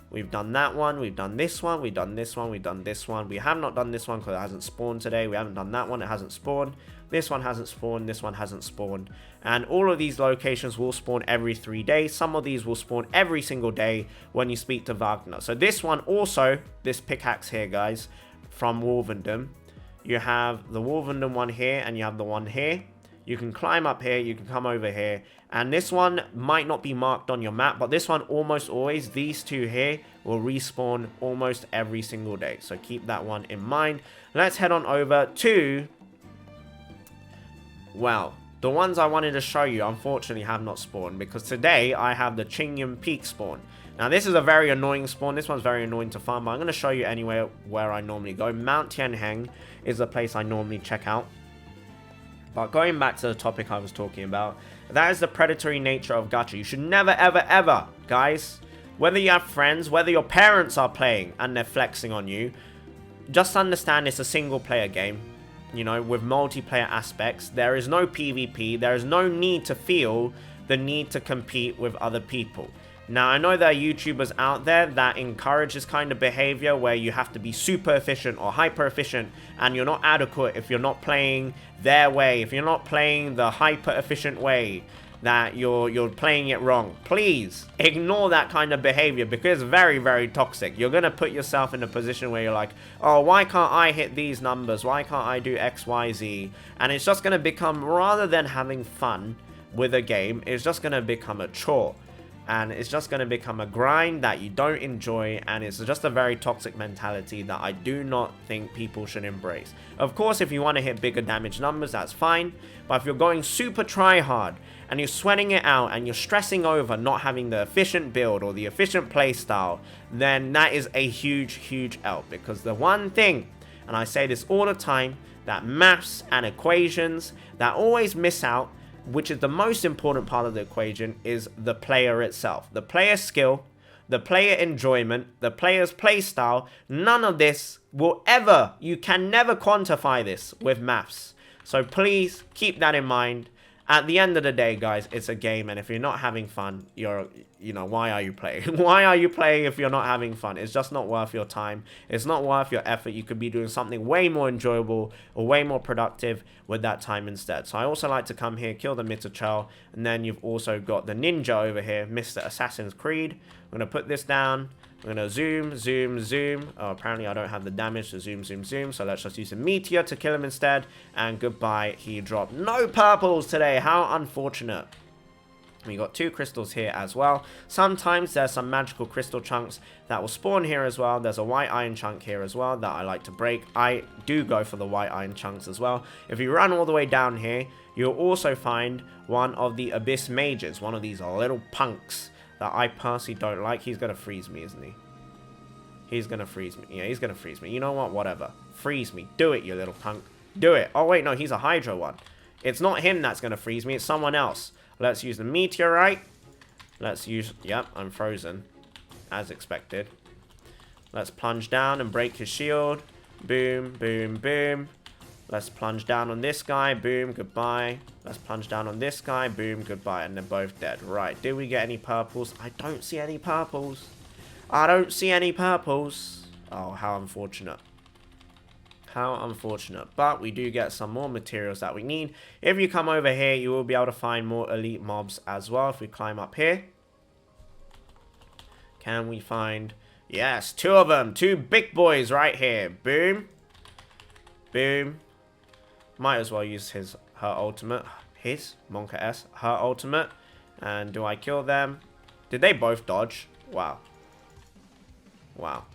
We've done that one, we've done this one, we've done this one, we've done this one. We have not done this one because it hasn't spawned today. We haven't done that one, it hasn't spawned. This one hasn't spawned, this one hasn't spawned. And all of these locations will spawn every 3 days. Some of these will spawn every single day when you speak to Wagner. So this one also, this pickaxe here, guys, from Wolvendom. You have the Wolvendom one here and you have the one here. You can climb up here, you can come over here, and this one might not be marked on your map, but this one almost always, these two here, will respawn almost every single day. So keep that one in mind. Let's head on over to, well, the ones I wanted to show you unfortunately have not spawned, because today I have the Qingyun Peak spawn. Now this is a very annoying spawn, this one's very annoying to farm, but I'm going to show you anywhere where I normally go. Mount Tianheng is the place I normally check out. But going back to the topic I was talking about, that is the predatory nature of gacha. You should never, ever, ever, guys, whether you have friends, whether your parents are playing and they're flexing on you, just understand it's a single player game, you know, with multiplayer aspects. There is no PvP. There is no need to feel the need to compete with other people. Now, I know there are YouTubers out there that encourage this kind of behavior where you have to be super efficient or hyper efficient and you're not adequate if you're not playing their way, if you're not playing the hyper efficient way, that you're playing it wrong. Please ignore that kind of behavior because it's very, very toxic. You're going to put yourself in a position where you're like, oh, why can't I hit these numbers? Why can't I do X, Y, Z? And it's just going to become, rather than having fun with a game, it's just going to become a chore. And it's just going to become a grind that you don't enjoy, and it's just a very toxic mentality that I do not think people should embrace. Of course, if you want to hit bigger damage numbers, that's fine, but if you're going super try hard and you're sweating it out and you're stressing over not having the efficient build or the efficient playstyle, then that is a huge, huge L. Because the one thing, and I say this all the time, that maths and equations that always miss out, which is the most important part of the equation, is the player itself. The player skill, the player enjoyment, the player's playstyle. None of this will ever, you can never quantify this with maths. So please keep that in mind. At the end of the day, guys, it's a game, and if you're not having fun, why are you playing? Why are you playing if you're not having fun? It's just not worth your time. It's not worth your effort. You could be doing something way more enjoyable or way more productive with that time instead. So I also like to come here, kill the Mitachal, and then you've also got the ninja over here, Mr. Assassin's Creed. I'm going to put this down. I'm going to zoom, zoom, zoom. Oh, apparently I don't have the damage to zoom, zoom, zoom. So let's just use a meteor to kill him instead. And goodbye. He dropped no purples today. How unfortunate. We got 2 crystals here as well. Sometimes there's some magical crystal chunks that will spawn here as well. There's a white iron chunk here as well that I like to break. I do go for the white iron chunks as well. If you run all the way down here, you'll also find one of the abyss mages. One of these little punks that I personally don't like. He's going to freeze me, isn't he? He's going to freeze me. Yeah, he's going to freeze me. You know what? Whatever. Freeze me. Do it, you little punk. Do it. Oh, wait, no, he's a Hydra one. It's not him that's going to freeze me. It's someone else. Let's use the meteorite. Let's use... Yep, I'm frozen. As expected. Let's plunge down and break his shield. Boom, boom, boom. Let's plunge down on this guy. Boom, goodbye. Let's plunge down on this guy. Boom, goodbye. And they're both dead. Right, did we get any purples? I don't see any purples. I don't see any purples. Oh, how unfortunate. How unfortunate. But we do get some more materials that we need. If you come over here, you will be able to find more elite mobs as well. If we climb up here. Can we find... Yes, 2 of them. 2 big boys right here. Boom. Boom. Might as well use her ultimate. His? Monka S. Her ultimate. And do I kill them? Did they both dodge? Wow. Wow.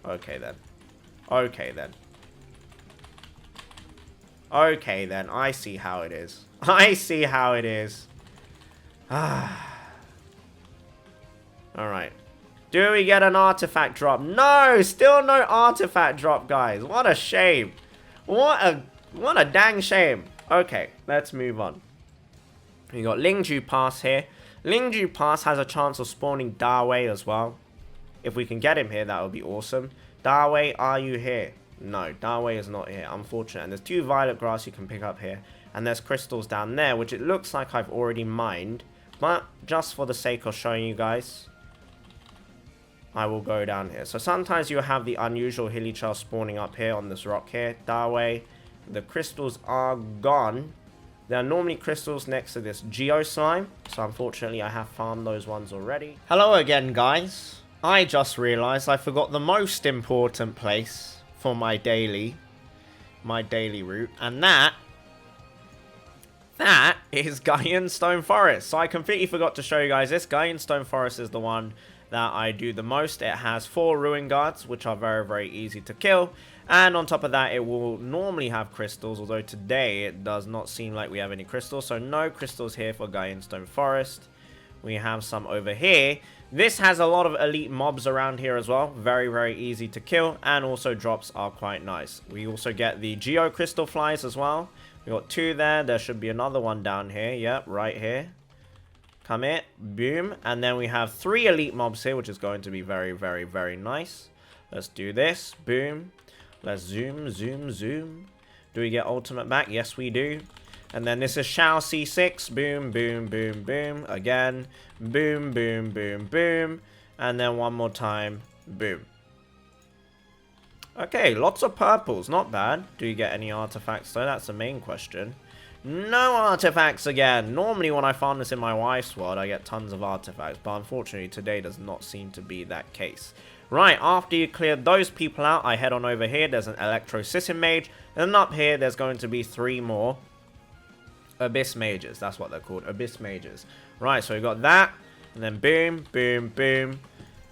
Okay, then. Okay, then. Okay, then. I see how it is. I see how it is. Ah. Alright. Do we get an artifact drop? No! Still no artifact drop, guys. What a shame. What a dang shame. Okay, let's move on. We got Lingju Pass here. Lingju Pass has a chance of spawning Dawei as well. If we can get him here, that would be awesome. Dawei, are you here? No, Dawei is not here, unfortunately. And there's 2 violet grass you can pick up here. And there's crystals down there, which it looks like I've already mined. But just for the sake of showing you guys, I will go down here. So sometimes you have the unusual hilly trail spawning up here on this rock here. Dawei, the crystals are gone. There are normally crystals next to this Geo Slime. So unfortunately I have farmed those ones already. Hello again, guys. I just realized I forgot the most important place for my daily route. And that is Guyan Stone Forest. So I completely forgot to show you guys this. Guyan Stone Forest is the one that I do the most. It has 4 ruin guards, which are very, very easy to kill. And on top of that, it will normally have crystals, although today it does not seem like we have any crystals. So no crystals here for Guyan Stone Forest. We have some over here. This has a lot of elite mobs around here as well. Very, very easy to kill. And also drops are quite nice. We also get the Geo Crystal Flies as well. We got 2 there. There should be another one down here. Yep, right here. Come here. Boom. And then we have 3 elite mobs here, which is going to be very, very, very nice. Let's do this. Boom. Let's zoom, zoom, zoom. Do we get ultimate back? Yes, we do. And then this is Shao C6. Boom, boom, boom, boom. Again. Boom, boom, boom, boom. And then one more time. Boom. Okay, lots of purples. Not bad. Do you get any artifacts though? That's the main question. No artifacts again. Normally when I farm this in my wife's world, I get tons of artifacts. But unfortunately today does not seem to be that case. Right, after you clear those people out, I head on over here. There's an Electro System Mage. And up here, there's going to be 3 more Abyss Mages. That's what they're called, Abyss Mages. Right, so we got that. And then boom, boom, boom.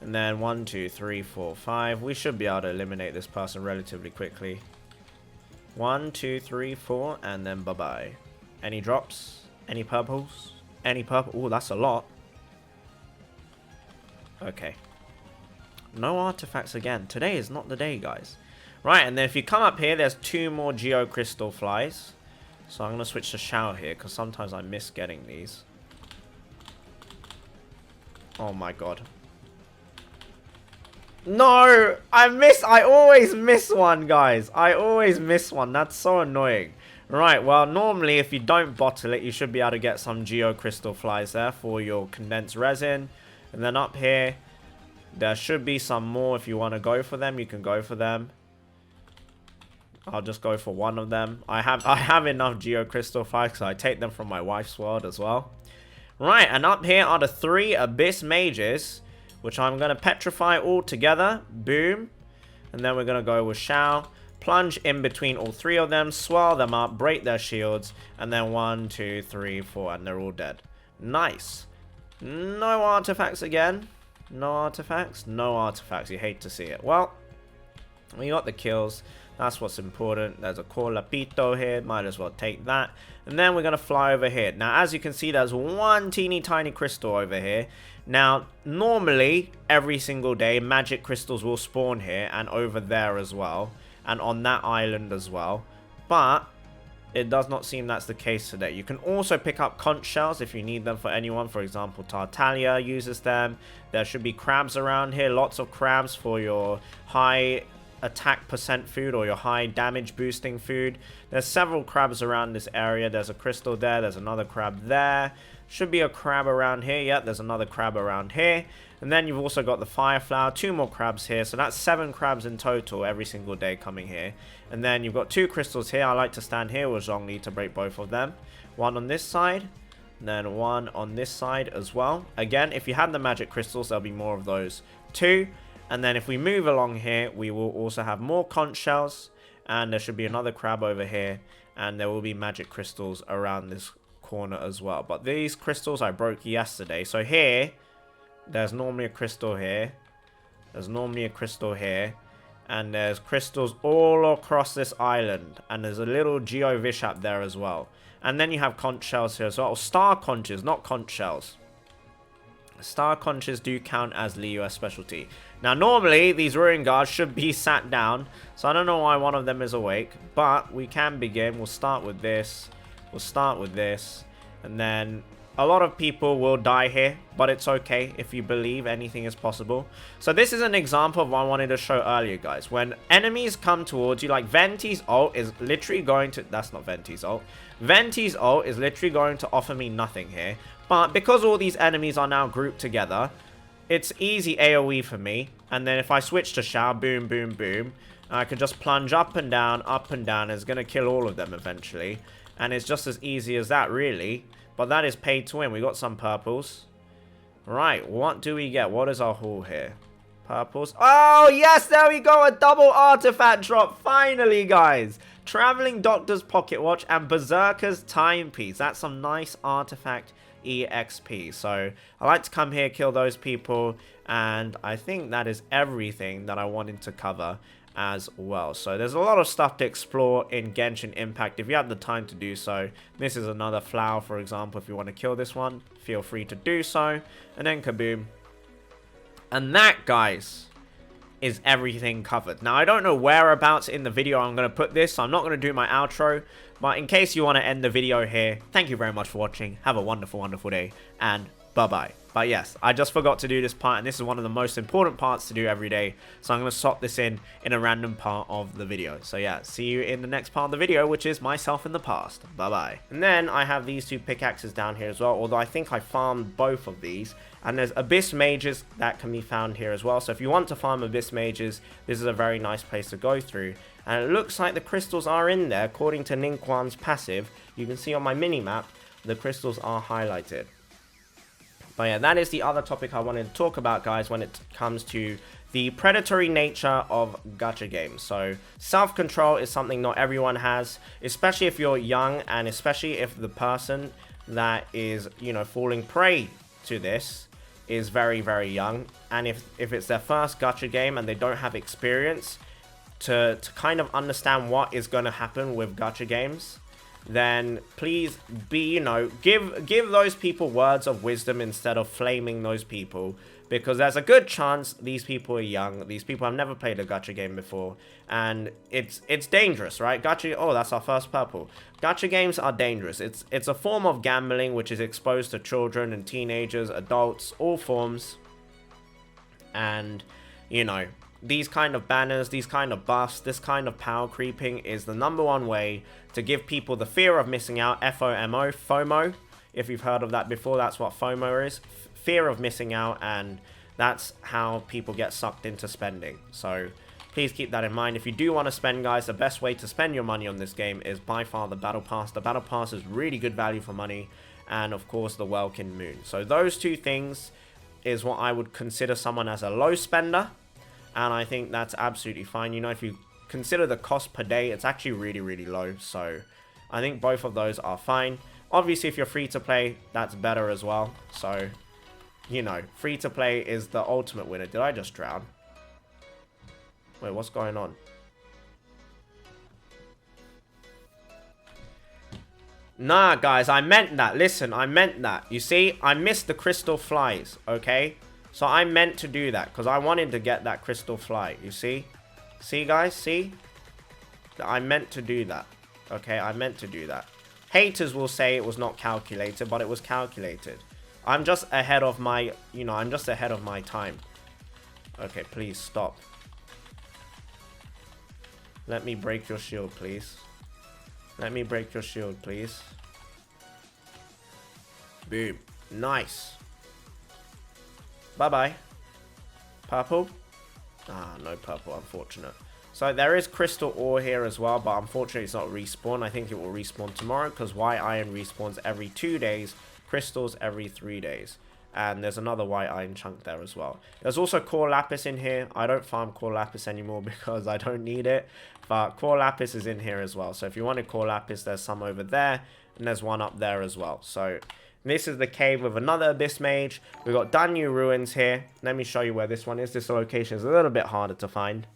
And then 1, 2, 3, 4, 5. We should be able to eliminate this person relatively quickly. 1, 2, 3, 4. And then bye-bye. Any drops? Any purples? Any purple? Oh, that's a lot. Okay. No artifacts again. Today is not the day, guys. Right, and then if you come up here, there's 2 more Geo Crystal Flies. So I'm going to switch to Shao here, because sometimes I miss getting these. Oh my god. No! I always miss one, guys. I always miss one. That's so annoying. Right, well, normally if you don't bottle it, you should be able to get some Geo Crystal Flies there for your condensed resin. And then up here, there should be some more. If you want to go for them, you can go for them. I'll just go for one of them. I have enough Geo Crystal Flies because I take them from my wife's world as well. Right, and up here are the 3 Abyss Mages, which I'm going to petrify all together. Boom. And then we're going to go with Shao. Plunge in between all 3 of them. Swirl them up. Break their shields. And then 1, 2, 3, 4. And they're all dead. Nice. No artifacts again. No artifacts? No artifacts. You hate to see it. Well, we got the kills. That's what's important. There's a Colapito here. Might as well take that. And then we're going to fly over here. Now, as you can see, there's 1 teeny tiny crystal over here. Now, normally, every single day, magic crystals will spawn here and over there as well. And on that island as well. But it does not seem that's the case today. You can also pick up conch shells if you need them for anyone. For example, Tartaglia uses them. There should be crabs around here. Lots of crabs for your high attack percent food or your high damage boosting food. There's several crabs around this area. There's a crystal there. There's another crab there. Should be a crab around here. Yeah, there's another crab around here. And then you've also got the fire flower. 2 more crabs here. So that's 7 crabs in total every single day coming here. And then you've got 2 crystals here. I like to stand here with Zhongli to break both of them. 1 on this side. And then 1 on this side as well. Again, if you had the magic crystals, there'll be more of those too. And then if we move along here, we will also have more conch shells. And there should be another crab over here. And there will be magic crystals around this corner as well. But these crystals I broke yesterday. So here, there's normally a crystal here. There's normally a crystal here. And there's crystals all across this island. And there's a little Geovish up there as well. And then you have conch shells here as well. Star conches, not conch shells. Star conches do count as Liyue specialty. Now, normally, these ruin guards should be sat down. So I don't know why one of them is awake. But we can begin. We'll start with this. We'll start with this. And then a lot of people will die here. But it's okay if you believe anything is possible. So this is an example of what I wanted to show earlier, guys. When enemies come towards you, like Venti's ult is literally going to... That's not Venti's ult. Venti's ult is literally going to offer me nothing here. But because all these enemies are now grouped together, it's easy AoE for me. And then if I switch to Shao, boom, boom, boom, I can just plunge up and down, it's going to kill all of them eventually. And it's just as easy as that, really. But that is paid to win. We got some purples. Right, what do we get? What is our haul here? Purples. Oh, yes, there we go. A double artifact drop. Finally, guys. Traveling Doctor's Pocket Watch and Berserker's Timepiece. That's some nice artifact EXP. So I like to come here, kill those people, and I think that is everything that I wanted to cover as well. So there's a lot of stuff to explore in Genshin Impact if you have the time to do so. This is another flower, for example. If you want to kill this one, feel free to do so. And then kaboom. And that, guys, is everything covered. Now, I don't know whereabouts in the video I'm going to put this, so I'm not going to do my outro. But in case you want to end the video here, thank you very much for watching. Have a wonderful, wonderful day, and bye-bye. But yes, I just forgot to do this part, and this is one of the most important parts to do every day. So I'm going to swap this in a random part of the video. So yeah, see you in the next part of the video, which is myself in the past. Bye-bye. And then I have these two pickaxes down here as well, although I think I farmed both of these. And there's Abyss Mages that can be found here as well. So if you want to farm Abyss Mages, this is a very nice place to go through. And it looks like the crystals are in there. According to Ningguang's passive, you can see on my mini-map, the crystals are highlighted. But yeah, that is the other topic I wanted to talk about, guys, when it comes to the predatory nature of gacha games. So self-control is something not everyone has, especially if you're young, and especially if the person that is, you know, falling prey to this is very, very young. And if it's their first gacha game and they don't have experience to kind of understand what is going to happen with gacha games, then please be, you know, give those people words of wisdom instead of flaming those people, because there's a good chance these people are young. These people have never played a gacha game before, and it's dangerous, right? Gacha, oh, that's our first purple. Gacha games are dangerous. It's a form of gambling which is exposed to children and teenagers, adults, all forms. And, you know, these kind of banners, these kind of buffs, this kind of power creeping is the #1 way to give people the fear of missing out. FOMO, FOMO. If you've heard of that before, that's what FOMO is. Fear of missing out, and that's how people get sucked into spending. So please keep that in mind. If you do want to spend, guys, the best way to spend your money on this game is by far the Battle Pass. The Battle Pass is really good value for money, and of course the Welkin Moon. So those two things is what I would consider someone as a low spender. And I think that's absolutely fine. You know, if you consider the cost per day, it's actually really, really low. So I think both of those are fine. Obviously, if you're free to play, that's better as well. So, you know, free to play is the ultimate winner. Did I just drown? Wait, what's going on? Nah, guys, I meant that. Listen, I meant that. You see, I missed the crystal flies, okay? So I meant to do that because I wanted to get that crystal fly, you see? See, guys? See? I meant to do that. Okay, I meant to do that. Haters will say it was not calculated, but it was calculated. I'm just ahead of my, you know, I'm just ahead of my time. Okay, please stop. Let me break your shield, please. Let me break your shield, please. Boom. Nice. Bye-bye. Purple? Ah, no purple, unfortunate. So there is crystal ore here as well, but unfortunately it's not respawn. I think it will respawn tomorrow because white iron respawns every 2 days, crystals every 3 days. And there's another white iron chunk there as well. There's also core lapis in here. I don't farm core lapis anymore because I don't need it. But core lapis is in here as well. So if you wanted core lapis, there's some over there. And there's one up there as well. So this is the cave with another Abyss Mage. We've got Danyu Ruins here. Let me show you where this one is. This location is a little bit harder to find.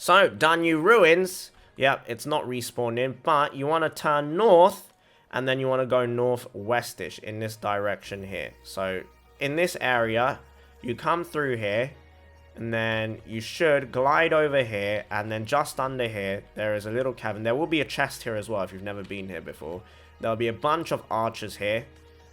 So, Danyu Ruins, yep, it's not respawning, but you want to turn north, and then you want to go northwestish in this direction here. So, in this area, you come through here, and then you should glide over here, and then just under here, there is a little cavern. There will be a chest here as well if you've never been here before. There'll be a bunch of archers here.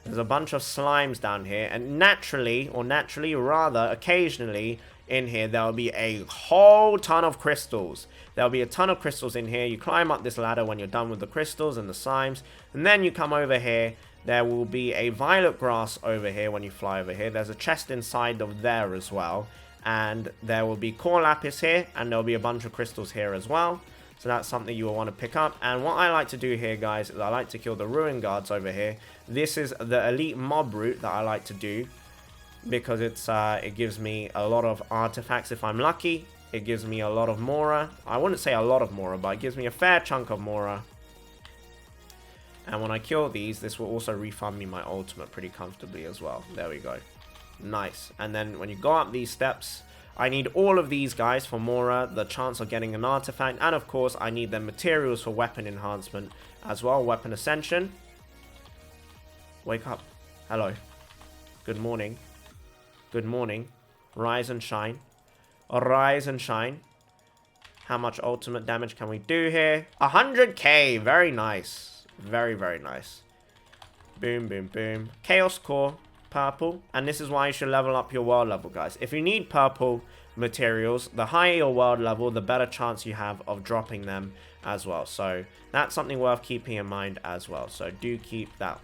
There's a bunch of slimes down here, and naturally, occasionally, in here, there'll be a whole ton of crystals. There'll be a ton of crystals in here. You climb up this ladder when you're done with the crystals and the slimes, and then you come over here. There will be a violet grass over here when you fly over here. There's a chest inside of there as well. And there will be core lapis here, and there'll be a bunch of crystals here as well. So that's something you will want to pick up. And what I like to do here, guys, is I like to kill the ruin guards over here. This is the elite mob route that I like to do, because it gives me a lot of artifacts if I'm lucky. It gives me a lot of Mora. I wouldn't say a lot of Mora, but it gives me a fair chunk of Mora. And when I kill these, this will also refund me my ultimate pretty comfortably as well. There we go. Nice. And then when you go up these steps, I need all of these guys for Mora, the chance of getting an artifact, and of course I need the materials for weapon enhancement as well, weapon ascension. Wake up. Hello. Good morning. Good morning. Rise and shine. Rise and shine. How much ultimate damage can we do here? 100k. Very nice. Very, very nice. Boom, boom, boom. Chaos core. Purple, and this is why you should level up your world level, guys. If you need purple materials, the higher your world level, the better chance you have of dropping them as well. So that's something worth keeping in mind as well. So do keep that.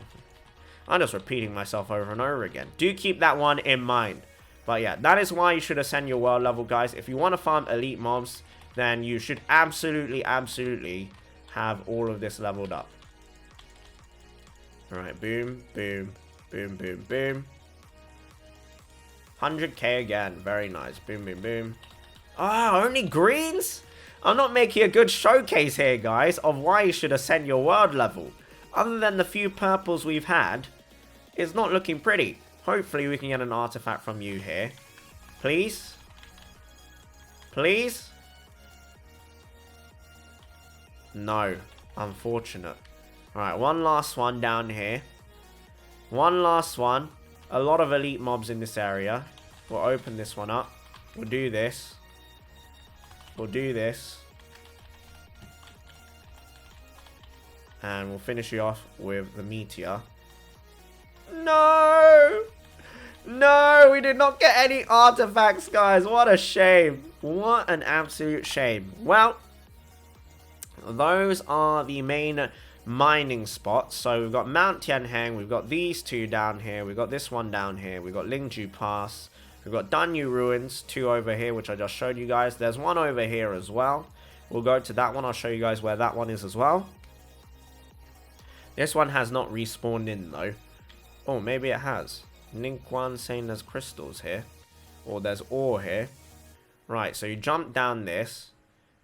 I'm just repeating myself over and over again. Do keep that one in mind. But yeah, that is why you should ascend your world level, guys. If you want to farm elite mobs, then you should absolutely have all of this leveled up. Alright, boom, boom. Boom, boom, boom. 100k again. Very nice. Boom, boom, boom. Ah, only greens? I'm not making a good showcase here, guys, of why you should ascend your world level. Other than the few purples we've had, it's not looking pretty. Hopefully we can get an artifact from you here. Please? Please? No. Unfortunate. Alright, one last one down here. One last one. A lot of elite mobs in this area. We'll open this one up. We'll do this. We'll do this. And we'll finish you off with the meteor. No! No, we did not get any artifacts, guys. What a shame. What an absolute shame. Well, those are the main mining spots. So we've got Mount Tianheng, we've got these two down here, we've got this one down here, we've got Lingju Pass, we've got Danyu Ruins, two over here, which I just showed you guys. There's one over here as well. We'll go to that one. I'll show you guys where that one is as well. This one has not respawned in though. Oh, maybe it has. Ningguan saying there's crystals here, or there's ore here. Right, so you jump down this,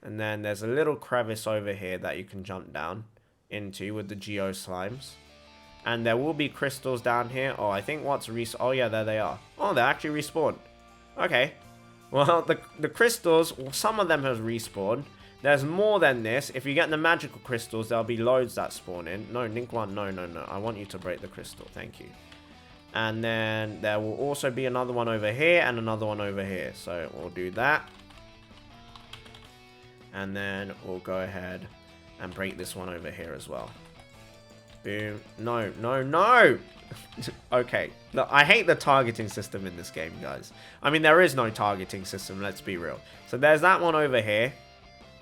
and then there's a little crevice over here that you can jump down into with the geo slimes, and there will be crystals down here. Oh, I think what's oh yeah, there they are. Oh, they actually respawned. Okay, well, the crystals, some of them have respawned. There's more than this. If you get the magical crystals, there'll be loads that spawn in. No, Ningguan, no, I want you to break the crystal, thank you. And then there will also be another one over here and another one over here, so we'll do that, and then we'll go ahead and break this one over here as well. Boom. No, no, no! Okay. Look, I hate the targeting system in this game, guys. I mean, there is no targeting system, let's be real. So there's that one over here.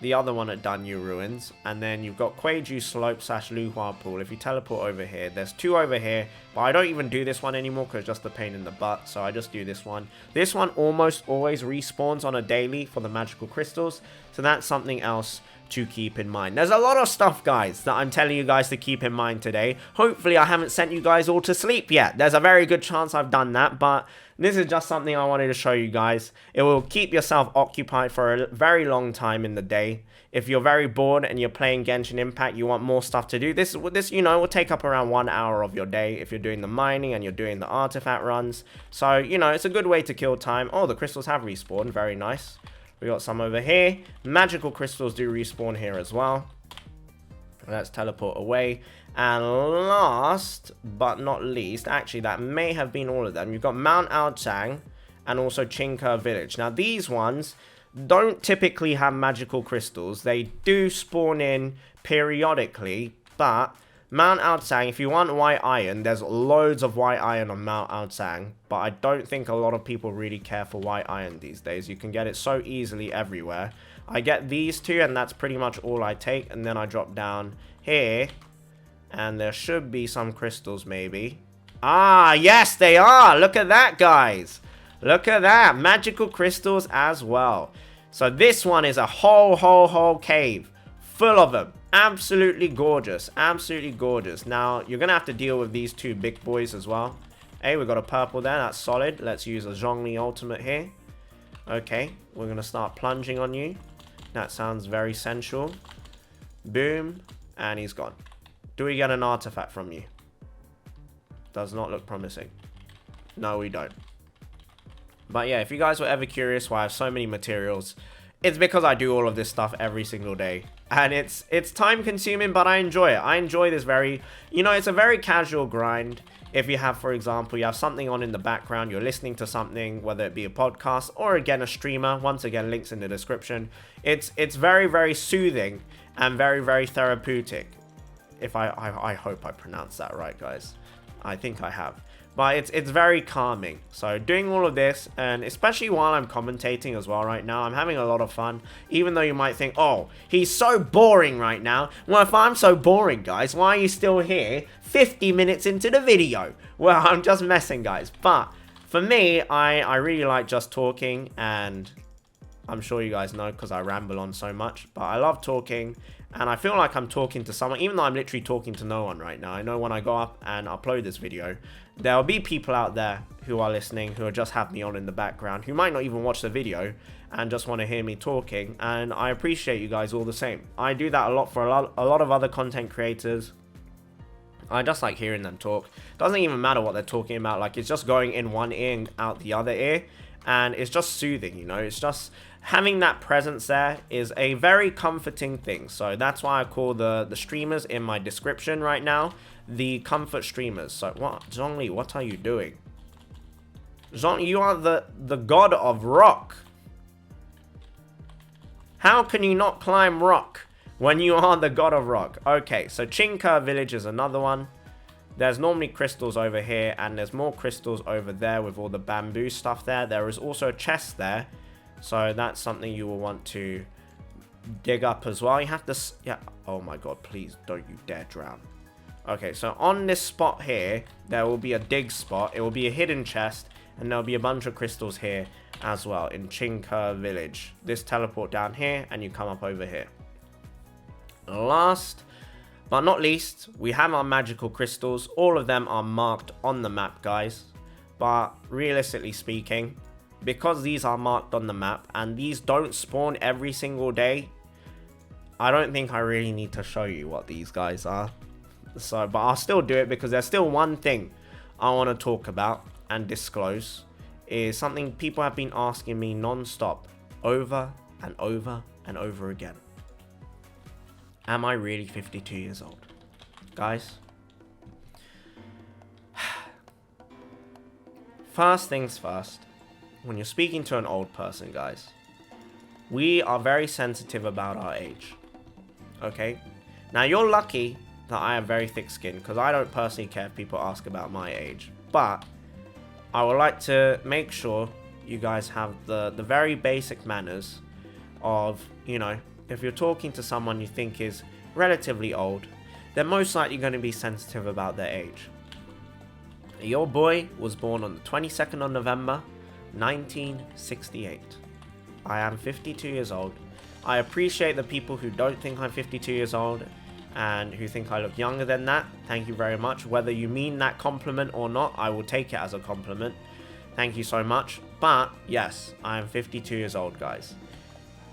The other one at Danyu Ruins. And then you've got Kueju Slope / Luhua Pool. If you teleport over here, there's two over here. But I don't even do this one anymore because it's just a pain in the butt. So I just do this one. This one almost always respawns on a daily for the magical crystals. So that's something else to keep in mind. There's a lot of stuff, guys, that I'm telling you guys to keep in mind today. Hopefully I haven't sent you guys all to sleep yet. There's a very good chance I've done that, but this is just something I wanted to show you guys. It will keep yourself occupied for a very long time in the day. If you're very bored and you're playing Genshin Impact, you want more stuff to do, this you know, will take up around 1 hour of your day if you're doing the mining and you're doing the artifact runs. So, you know, it's a good way to kill time. Oh, the crystals have respawned. Very nice. We got some over here. Magical crystals do respawn here as well. Let's teleport away. And last but not least, actually that may have been all of them. You've got Mount Aochang and also Chinka Village. Now these ones don't typically have magical crystals. They do spawn in periodically, but Mount Aochang, if you want white iron, there's loads of white iron on Mount Aochang, but I don't think a lot of people really care for white iron these days. You can get it so easily everywhere. I get these two, and that's pretty much all I take, and then I drop down here, and there should be some crystals maybe. Ah, yes, they are! Look at that, guys! Look at that! Magical crystals as well. So this one is a whole cave full of them. Absolutely gorgeous. Absolutely gorgeous. Now, you're going to have to deal with these two big boys as well. Hey, we got a purple there. That's solid. Let's use a Zhongli ultimate here. Okay, we're going to start plunging on you. That sounds very sensual. Boom. And he's gone. Do we get an artifact from you? Does not look promising. No, we don't. But yeah, if you guys were ever curious why I have so many materials, it's because I do all of this stuff every single day. And it's time consuming, but I enjoy it. I enjoy this very, you know, it's a very casual grind. If you have, for example, you have something on in the background, you're listening to something, whether it be a podcast or again, a streamer, once again, links in the description. It's very soothing and very therapeutic. If I hope I pronounced that right, guys. I think I have. But it's very calming. So doing all of this, and especially while I'm commentating as well right now, I'm having a lot of fun. Even though you might think, oh, he's so boring right now. Well, if I'm so boring, guys, why are you still here 50 minutes into the video? Well, I'm just messing, guys. But for me, I really like just talking, and I'm sure you guys know because I ramble on so much. But I love talking, and I feel like I'm talking to someone, even though I'm literally talking to no one right now. I know when I go up and upload this video, there'll be people out there who are listening, who just have me on in the background, who might not even watch the video and just want to hear me talking. And I appreciate you guys all the same. I do that a lot for a lot of other content creators. I just like hearing them talk. Doesn't even matter what they're talking about. Like, it's just going in one ear and out the other ear. And it's just soothing, you know. It's just having that presence there is a very comforting thing. So that's why I call the streamers in my description right now the comfort streamers. So what, Zhongli, what are you doing? Zhongli, you are the god of rock. How can you not climb rock when you are the god of rock? Okay, so Chinka Village is another one. There's normally crystals over here, and there's more crystals over there with all the bamboo stuff there. There is also a chest there, so that's something you will want to dig up as well. You have to, yeah, oh my god, please don't you dare drown. Okay, so on this spot here, there will be a dig spot. It will be a hidden chest, and there'll be a bunch of crystals here as well in Chinka Village. This teleport down here, and you come up over here. Last but not least, we have our magical crystals. All of them are marked on the map, guys. But realistically speaking, because these are marked on the map, and these don't spawn every single day, I don't think I really need to show you what these guys are. So, but I'll still do it because there's still one thing I want to talk about and disclose. Is something people have been asking me non-stop, over and over and over again. Am I really 52 years old? Guys, first things first, when you're speaking to an old person, guys, we are very sensitive about our age. Okay? Now, you're lucky that I have very thick skin, because I don't personally care if people ask about my age. But I would like to make sure you guys have the very basic manners of, you know, if you're talking to someone you think is relatively old, they're most likely going to be sensitive about their age. Your boy was born on the 22nd of November, 1968. I am 52 years old. I appreciate the people who don't think I'm 52 years old and who think I look younger than that. Thank you very much. Whether you mean that compliment or not, I will take it as a compliment. Thank you so much. But yes, I am 52 years old, guys.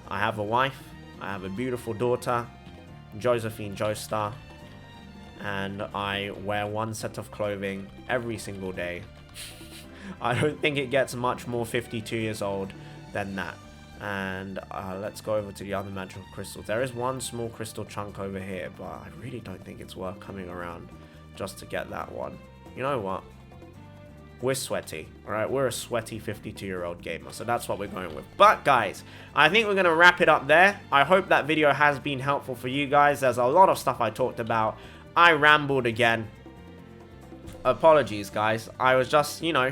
I have a wife. I have a beautiful daughter, Josephine Joestar, and I wear one set of clothing every single day. I don't think it gets much more 52 years old than that. And let's go over to the other magical crystals. There is one small crystal chunk over here, but I really don't think it's worth coming around just to get that one. You know what? We're sweaty, alright? We're a sweaty 52-year-old gamer, so that's what we're going with. But, guys, I think we're going to wrap it up there. I hope that video has been helpful for you guys. There's a lot of stuff I talked about. I rambled again. Apologies, guys. I was just, you know,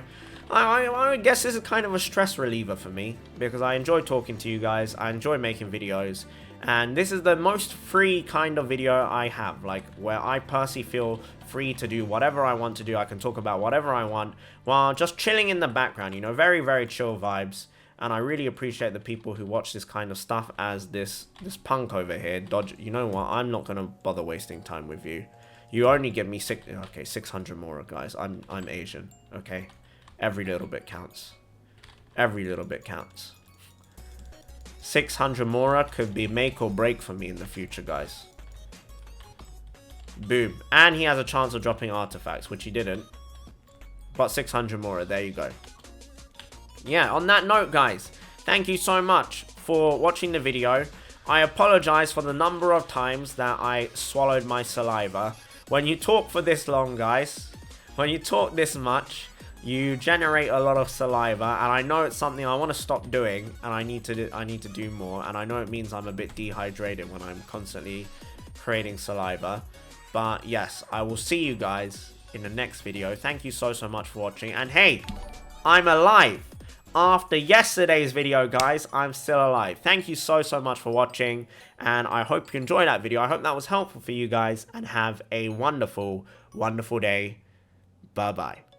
I guess this is kind of a stress reliever for me, because I enjoy talking to you guys. I enjoy making videos. And this is the most free kind of video I have, like, where I personally feel free to do whatever I want to do. I can talk about whatever I want while just chilling in the background, you know, very, very chill vibes. And I really appreciate the people who watch this kind of stuff, as this punk over here, Dodge. You know what? I'm not going to bother wasting time with you. You only give me 600 more, guys. I'm Asian, okay? Every little bit counts. Every little bit counts. 600 Mora could be make or break for me in the future, guys. Boom. And he has a chance of dropping artifacts, which he didn't. But 600 Mora, there you go. Yeah, on that note, guys, thank you so much for watching the video. I apologize for the number of times that I swallowed my saliva. When you talk for this long, guys, when you talk this much, you generate a lot of saliva, and I know it's something I want to stop doing, and I need to do more. And I know it means I'm a bit dehydrated when I'm constantly creating saliva. But yes, I will see you guys in the next video. Thank you so much for watching. And hey, I'm alive. After yesterday's video, guys, I'm still alive. Thank you so much for watching, and I hope you enjoyed that video. I hope that was helpful for you guys, and have a wonderful, wonderful day. Bye-bye.